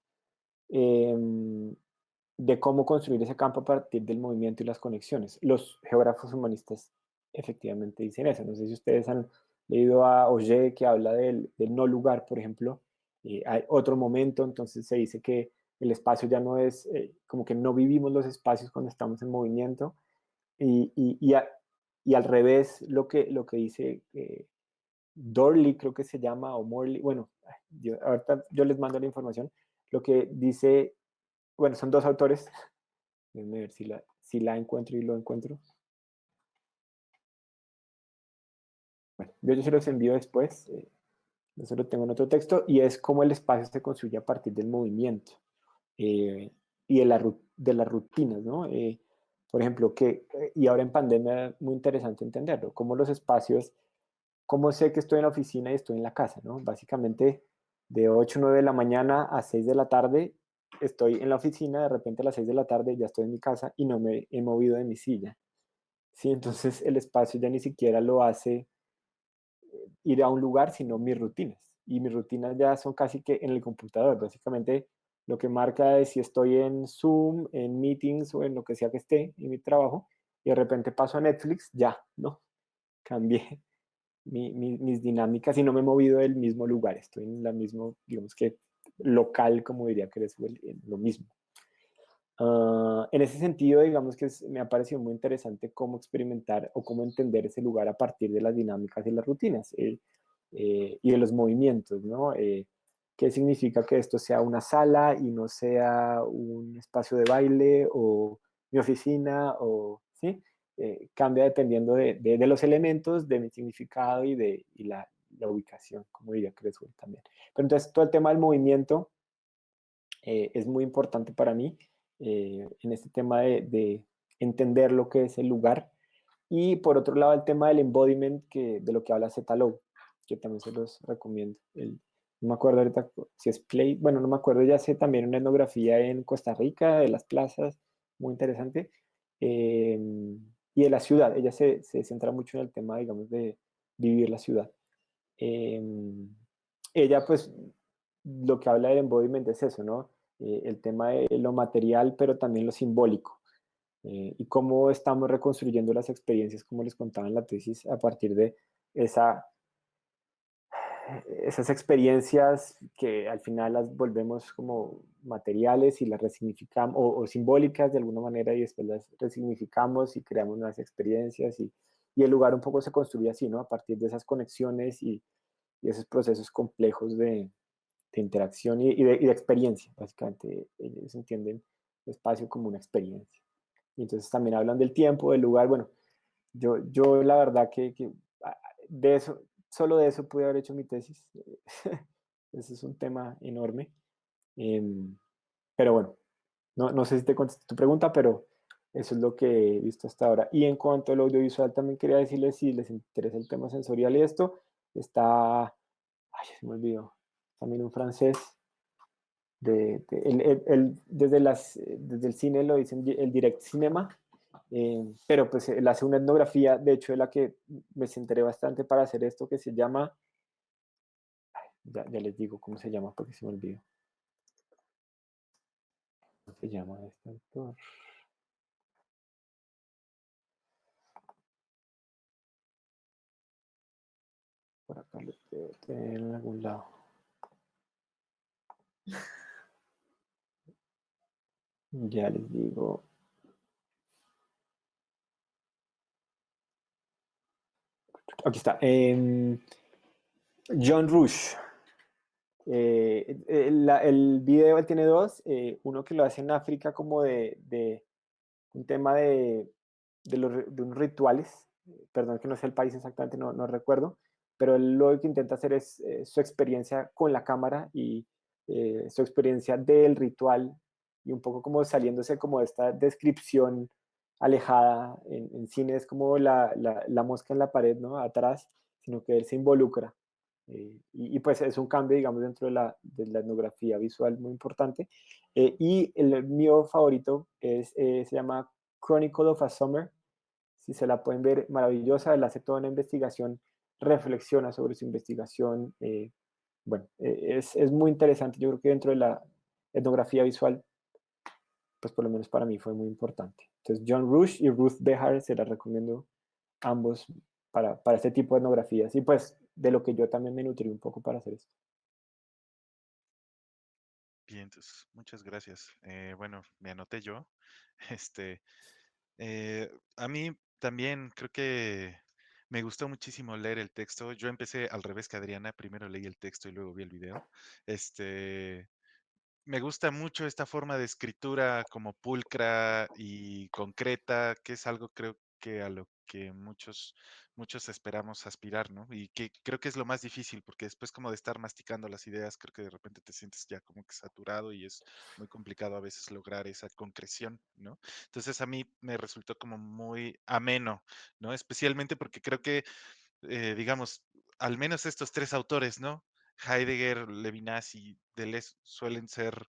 Speaker 1: De cómo construir ese campo a partir del movimiento y las conexiones. Los geógrafos humanistas efectivamente dicen eso. No sé si ustedes han leído a Auger, que habla del no lugar, por ejemplo. Hay otro momento, entonces se dice que el espacio ya no es, como que no vivimos los espacios cuando estamos en movimiento. Y al revés, lo que dice Dorley, creo que se llama, o Morley, bueno, ahorita yo les mando la información. Lo que dice, bueno, son dos autores. Déjenme ver si la encuentro y lo encuentro. Bueno, yo se los envío después. Eso lo tengo en otro texto. Y es cómo el espacio se construye a partir del movimiento y de las rutinas, ¿no? por ejemplo, y ahora en pandemia es muy interesante entenderlo, cómo los espacios, cómo sé que estoy en la oficina y estoy en la casa, ¿no? Básicamente de 8 o 9 de la mañana a 6 de la tarde estoy en la oficina, de repente a las 6 de la tarde ya estoy en mi casa y no me he movido de mi silla, ¿sí? Entonces el espacio ya ni siquiera lo hace ir a un lugar, sino mis rutinas. Y mis rutinas ya son casi que en el computador. Básicamente lo que marca es si estoy en Zoom, en meetings o en lo que sea que esté en mi trabajo y de repente paso a Netflix, ya, ¿no? Cambié mis dinámicas y no me he movido del mismo lugar. Estoy en la misma, digamos que local, como diría que es lo mismo. En ese sentido, digamos que me ha parecido muy interesante cómo experimentar o cómo entender ese lugar a partir de las dinámicas y las rutinas y de los movimientos, ¿no? ¿Qué significa que esto sea una sala y no sea un espacio de baile o mi oficina? ¿Sí? Cambia dependiendo de los elementos, de mi significado y la ubicación, como diría Creswell también. Pero entonces todo el tema del movimiento es muy importante para mí en este tema de entender lo que es el lugar. Y por otro lado, el tema del embodiment, de lo que habla Zeta Lowe, que también se los recomiendo. No me acuerdo ahorita si es Play, bueno, no me acuerdo, ya sé también una etnografía en Costa Rica, de las plazas, muy interesante. Y de la ciudad, ella se centra mucho en el tema, digamos, de vivir la ciudad. Ella, pues, lo que habla del embodiment es eso, ¿no? El tema de lo material, pero también lo simbólico. Y cómo estamos reconstruyendo las experiencias, como les contaba en la tesis, a partir de esas experiencias que al final las volvemos como materiales y las resignificamos, o simbólicas de alguna manera, y después las resignificamos y creamos nuevas experiencias, y el lugar un poco se construye así, ¿no? A partir de esas conexiones y esos procesos complejos de interacción y de experiencia, básicamente. Ellos entienden el espacio como una experiencia. Y entonces también hablan del tiempo, del lugar. Bueno, yo la verdad que de eso, solo de eso pude haber hecho mi tesis. Ese es un tema enorme. Em, pero bueno, no sé si te contesté tu pregunta, pero eso es lo que he visto hasta ahora. Y en cuanto al audiovisual, también quería decirles, si les interesa el tema sensorial y esto, está, ay, se me olvidó, también un francés, desde el cine lo dicen el direct cinema, pero pues él hace una etnografía, de hecho de la que me centré bastante para hacer esto, que se llama, ya les digo cómo se llama porque se me olvidó. ¿Cómo se llama este autor? Por acá lo debo tener en algún lado. Ya les digo. Aquí está. John Rush. El video él tiene dos. Uno que lo hace en África como de un tema de unos rituales. Perdón que no sé el país exactamente, no recuerdo. Pero él lo que intenta hacer es su experiencia con la cámara y su experiencia del ritual y un poco como saliéndose como de esta descripción alejada en cine, es como la mosca en la pared, ¿no? Atrás, sino que él se involucra. Pues es un cambio, digamos, dentro de la etnografía visual muy importante. Y el mío favorito se llama Chronicle of a Summer. Si se la pueden ver, maravillosa. Él hace toda una investigación, reflexiona sobre su investigación. Bueno, es muy interesante. Yo creo que dentro de la etnografía visual, pues por lo menos para mí fue muy importante. Entonces, John Rush y Ruth Behar se las recomiendo ambos para este tipo de etnografías y pues de lo que yo también me nutrí un poco para hacer esto.
Speaker 2: Bien, entonces, muchas gracias. Bueno, me anoté yo. Este, a mí también creo que me gustó muchísimo leer el texto. Yo empecé al revés que Adriana, primero leí el texto y luego vi el video. Me gusta mucho esta forma de escritura como pulcra y concreta, que es algo creo que a lo que muchos esperamos aspirar, ¿no? Y que creo que es lo más difícil, porque después como de estar masticando las ideas, creo que de repente te sientes ya como que saturado y es muy complicado a veces lograr esa concreción, ¿no? Entonces a mí me resultó como muy ameno, ¿no? Especialmente porque creo que, digamos, al menos estos tres autores, ¿no? Heidegger, Levinas y Deleuze suelen ser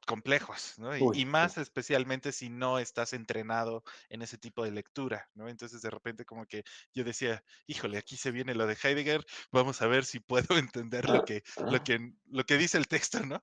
Speaker 2: complejos, ¿no?
Speaker 1: Uy,
Speaker 2: Y
Speaker 1: sí.
Speaker 2: más especialmente si no estás entrenado en ese tipo de lectura, ¿no? Entonces de repente como que yo decía, híjole, aquí se viene lo de Heidegger, vamos a ver si puedo entender lo que dice el texto, ¿no?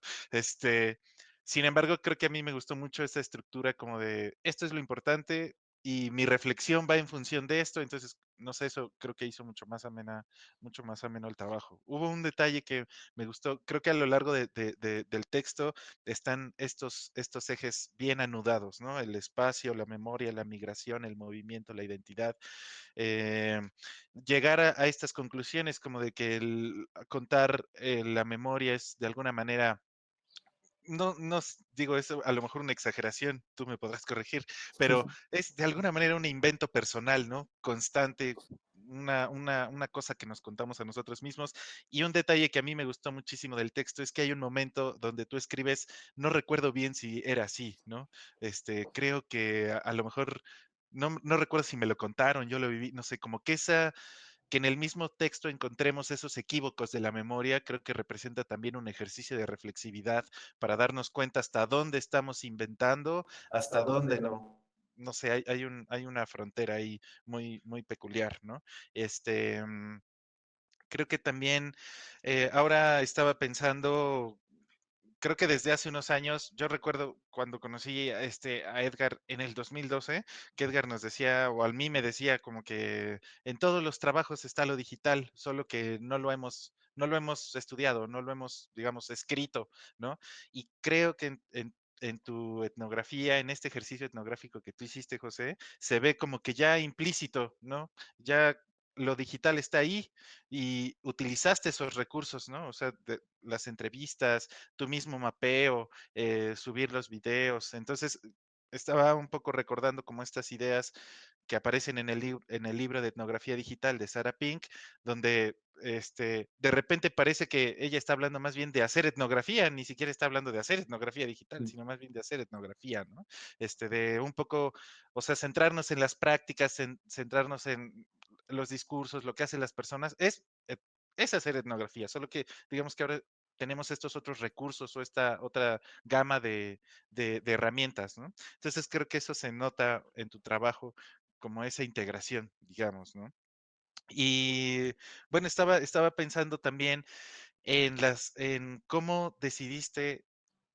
Speaker 2: Sin embargo, creo que a mí me gustó mucho esta estructura como de, esto es lo importante y mi reflexión va en función de esto, entonces, no sé, eso creo que hizo mucho más ameno el trabajo. Hubo un detalle que me gustó, creo que a lo largo del texto están estos ejes bien anudados, ¿no? El espacio, la memoria, la migración, el movimiento, la identidad. eh, Llegar a estas conclusiones como de que contar la memoria es de alguna manera digo eso, a lo mejor una exageración, tú me podrás corregir, pero es de alguna manera un invento personal, ¿no? Constante, una cosa que nos contamos a nosotros mismos. Y un detalle que a mí me gustó muchísimo del texto es que hay un momento donde tú escribes, no recuerdo bien si era así, ¿no? Creo que a lo mejor, no recuerdo si me lo contaron, yo lo viví, no sé, como que en el mismo texto encontremos esos equívocos de la memoria, creo que representa también un ejercicio de reflexividad para darnos cuenta hasta dónde estamos inventando, hasta dónde no. No sé, hay una frontera ahí muy peculiar, ¿no? Este, mm, Creo que también ahora estaba pensando, creo que desde hace unos años, yo recuerdo cuando conocí a Edgar en el 2012, que Edgar nos decía, o a mí me decía, como que en todos los trabajos está lo digital, solo que no lo hemos estudiado, no lo hemos, digamos, escrito, ¿no? Y creo que en tu etnografía, en este ejercicio etnográfico que tú hiciste, José, se ve como que ya implícito, ¿no? Ya lo digital está ahí y utilizaste esos recursos, ¿no? O sea, las entrevistas, tu mismo mapeo, subir los videos. Entonces, estaba un poco recordando como estas ideas que aparecen en el libro de etnografía digital de Sarah Pink, donde de repente parece que ella está hablando más bien de hacer etnografía, ni siquiera está hablando de hacer etnografía digital, sino más bien de hacer etnografía, ¿no? De un poco, o sea, centrarnos en las prácticas, centrarnos en los discursos, lo que hacen las personas, es hacer etnografía, solo que digamos que ahora tenemos estos otros recursos o esta otra gama de herramientas, ¿no? Entonces creo que eso se nota en tu trabajo como esa integración, digamos, ¿no? Y bueno, estaba pensando también en cómo decidiste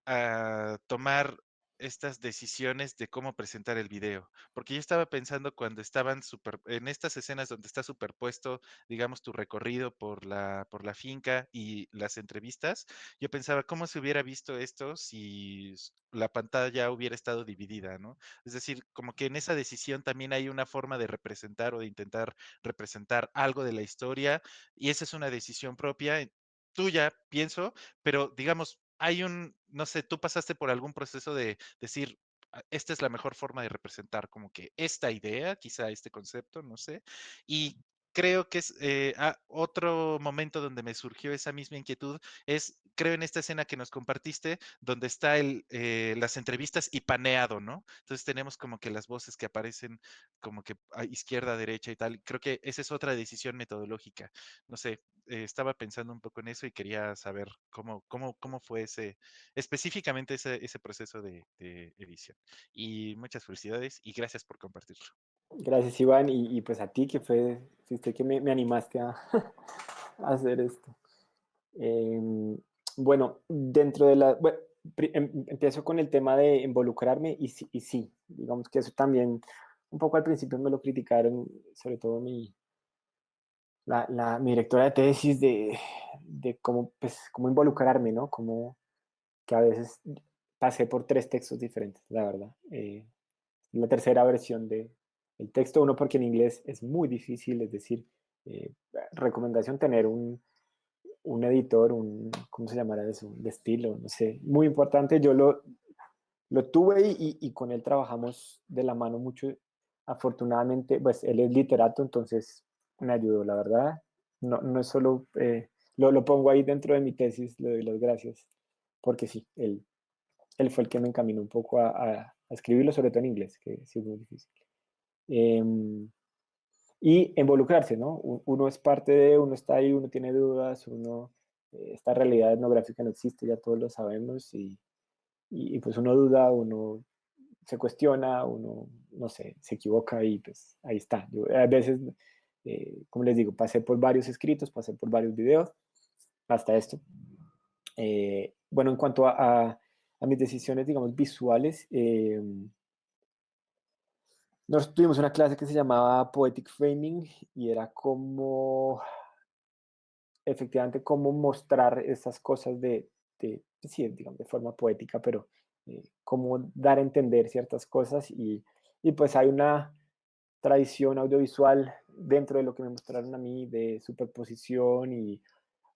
Speaker 2: a tomar estas decisiones de cómo presentar el video. Porque yo estaba pensando cuando estaban en estas escenas donde está superpuesto, digamos, tu recorrido por la finca y las entrevistas, yo pensaba cómo se hubiera visto esto si la pantalla hubiera estado dividida, ¿no? Es decir, como que en esa decisión también hay una forma de representar o de intentar representar algo de la historia y esa es una decisión propia tuya, pienso, pero digamos, no sé, tú pasaste por algún proceso de decir, esta es la mejor forma de representar como que esta idea, quizá este concepto, no sé, y creo que es otro momento donde me surgió esa misma inquietud, creo en esta escena que nos compartiste, donde está las entrevistas y paneado, ¿no? Entonces tenemos como que las voces que aparecen como que a izquierda, derecha y tal, y creo que esa es otra decisión metodológica, no sé, estaba pensando un poco en eso y quería saber cómo fue específicamente ese proceso de edición. Y muchas felicidades y gracias por compartirlo.
Speaker 1: Gracias, Iván, y pues a ti que fuiste que me animaste a, a hacer esto. Bueno, dentro de bueno, empiezo con el tema de involucrarme y sí, digamos que eso también, un poco al principio me lo criticaron, sobre todo mi directora de tesis de cómo, pues, cómo involucrarme, ¿no? Como que a veces pasé por 3 textos diferentes, la verdad. La tercera versión del texto, uno porque en inglés es muy difícil, es decir, recomendación tener un editor, ¿cómo se llamará eso? De estilo, no sé, muy importante. Yo lo tuve y con él trabajamos de la mano mucho afortunadamente, pues él es literato, entonces me ayudó, la verdad. No, no es solo, lo pongo ahí dentro de mi tesis, le doy las gracias, porque sí, él fue el que me encaminó un poco a escribirlo, sobre todo en inglés, que sí es muy difícil. Em, y involucrarse, ¿no? Uno es parte de, uno está ahí, uno tiene dudas, esta realidad etnográfica no existe, ya todos lo sabemos, y pues uno duda, uno se cuestiona, uno, no sé, se equivoca y pues ahí está. Yo a veces, como les digo, pasé por varios escritos, pasé por varios videos, hasta esto. Bueno, en cuanto a mis decisiones, digamos, visuales, nosotros tuvimos una clase que se llamaba Poetic Framing y era como, efectivamente, cómo mostrar esas cosas sí, digamos, de forma poética, pero cómo dar a entender ciertas cosas y pues hay una tradición audiovisual dentro de lo que me mostraron a mí de superposición y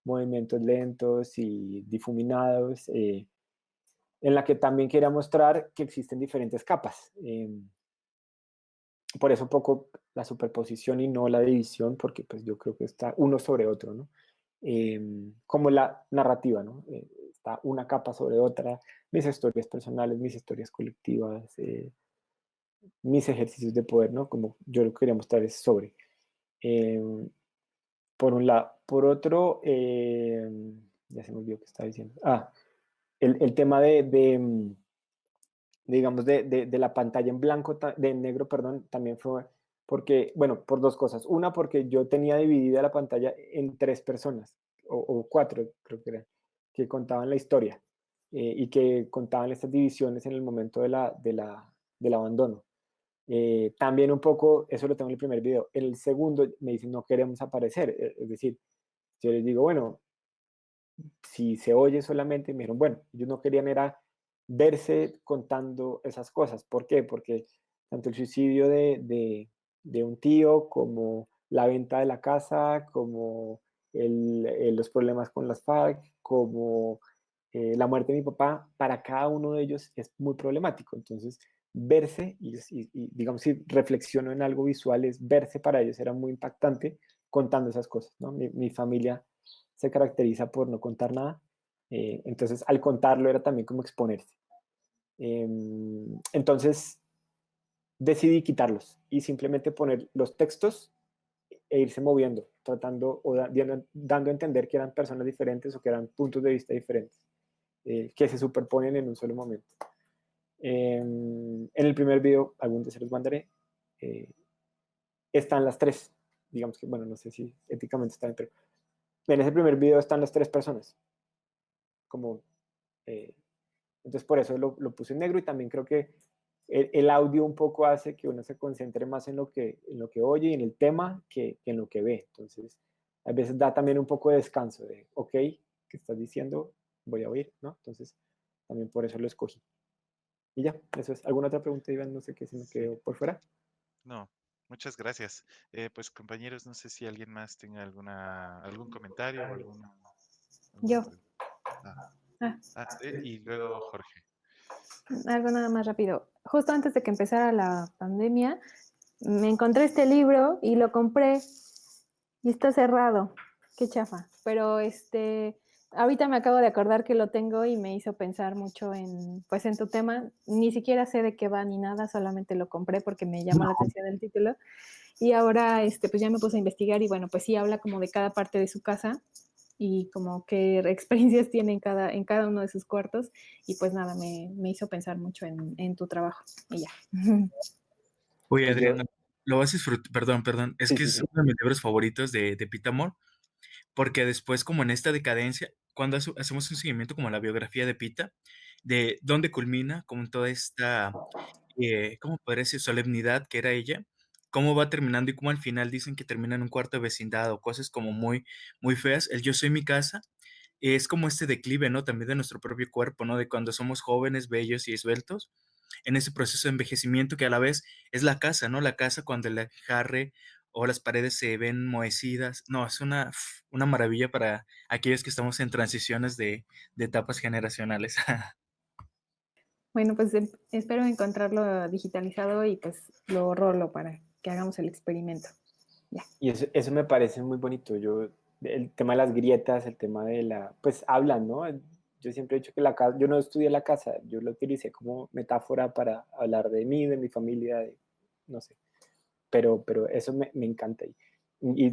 Speaker 1: movimientos lentos y difuminados, en la que también quería mostrar que existen diferentes capas. Por eso un poco la superposición y no la división, porque pues yo creo que está uno sobre otro, ¿no? Como la narrativa, ¿no? Está una capa sobre otra, mis historias personales, mis historias colectivas, mis ejercicios de poder, ¿no? Como yo lo quería mostrar es sobre. Eh, por un lado. Por otro, ya se me olvidó qué estaba diciendo. El tema digamos, de la pantalla en blanco, de negro, perdón, también fue porque, bueno, por dos cosas. Una, porque yo tenía dividida la pantalla en tres personas, o cuatro, creo que eran, que contaban la historia y que contaban estas divisiones en el momento del abandono. También un poco, eso lo tengo en el primer video. En el segundo me dicen, no queremos aparecer. Es decir, yo les digo, bueno, si se oye solamente, me dijeron, bueno, ellos no querían era verse contando esas cosas. ¿Por qué? Porque tanto el suicidio de un tío, como la venta de la casa, como los problemas con las FARC, como la muerte de mi papá, para cada uno de ellos es muy problemático. Entonces, verse, y digamos, si reflexiono en algo visual, es verse para ellos era muy impactante contando esas cosas, ¿no? Mi familia se caracteriza por no contar nada, entonces al contarlo era también como exponerse. Entonces decidí quitarlos y simplemente poner los textos e irse moviendo, tratando o dando a entender que eran personas diferentes o que eran puntos de vista diferentes, que se superponen en un solo momento. En el primer video, algún día se los mandaré, están las tres, digamos que, bueno, no sé si éticamente están, pero en ese primer video están las tres personas, como, entonces por eso lo puse en negro y también creo que el audio un poco hace que uno se concentre más en lo que oye y en el tema que en lo que ve. Entonces, a veces da también un poco de descanso de, ok, ¿qué estás diciendo? Voy a oír, ¿no? Entonces, también por eso lo escogí. Y ya, eso es. ¿Alguna otra pregunta, Iván? No sé qué se me quedó por fuera.
Speaker 2: No, muchas gracias. Pues compañeros, no sé si alguien más tenga algún comentario o alguna
Speaker 4: Yo.
Speaker 2: pregunta.
Speaker 4: Ah,
Speaker 2: Y luego Jorge.
Speaker 4: algo nada más rápido. Justo antes de que empezara la pandemia, me encontré este libro y lo compré y está cerrado. Qué chafa. Pero ahorita me acabo de acordar que lo tengo y me hizo pensar mucho pues en tu tema. Ni siquiera sé de qué va ni nada, solamente lo compré porque me llamó la atención el título. Y ahora, pues ya me puse a investigar y bueno, pues sí habla como de cada parte de su casa y como qué experiencias tiene en cada uno de sus cuartos. Y pues nada, me hizo pensar mucho en tu trabajo. Y ya.
Speaker 7: Oye,
Speaker 1: Pues yo,
Speaker 7: Adriana, lo vas a disfrutar, perdón, es
Speaker 1: sí,
Speaker 7: que
Speaker 1: sí,
Speaker 7: es
Speaker 1: sí.
Speaker 7: uno de mis libros favoritos de Pita Amor, porque después, como en esta decadencia, cuando hacemos un seguimiento como la biografía de Pita, de dónde culmina, como toda esta, ¿cómo podría decir? Solemnidad que era ella, cómo va terminando y cómo al final dicen que termina en un cuarto de vecindad o cosas como muy, muy feas. El Yo soy mi casa es como este declive, ¿no? También de nuestro propio cuerpo, ¿no? De cuando somos jóvenes, bellos y esbeltos, en ese proceso de envejecimiento que a la vez es la casa, ¿no? La casa cuando el jarre o las paredes se ven mohecidas. No, es una maravilla para aquellos que estamos en transiciones de etapas generacionales.
Speaker 4: Bueno, pues espero encontrarlo digitalizado y pues lo rolo para que hagamos el experimento. Ya.
Speaker 1: Y eso me parece muy bonito. El tema de las grietas, el tema de pues hablan, ¿no? Yo siempre he dicho que yo no estudié la casa, yo lo utilicé como metáfora para hablar de mí, de mi familia, no sé. Pero eso me encanta. Y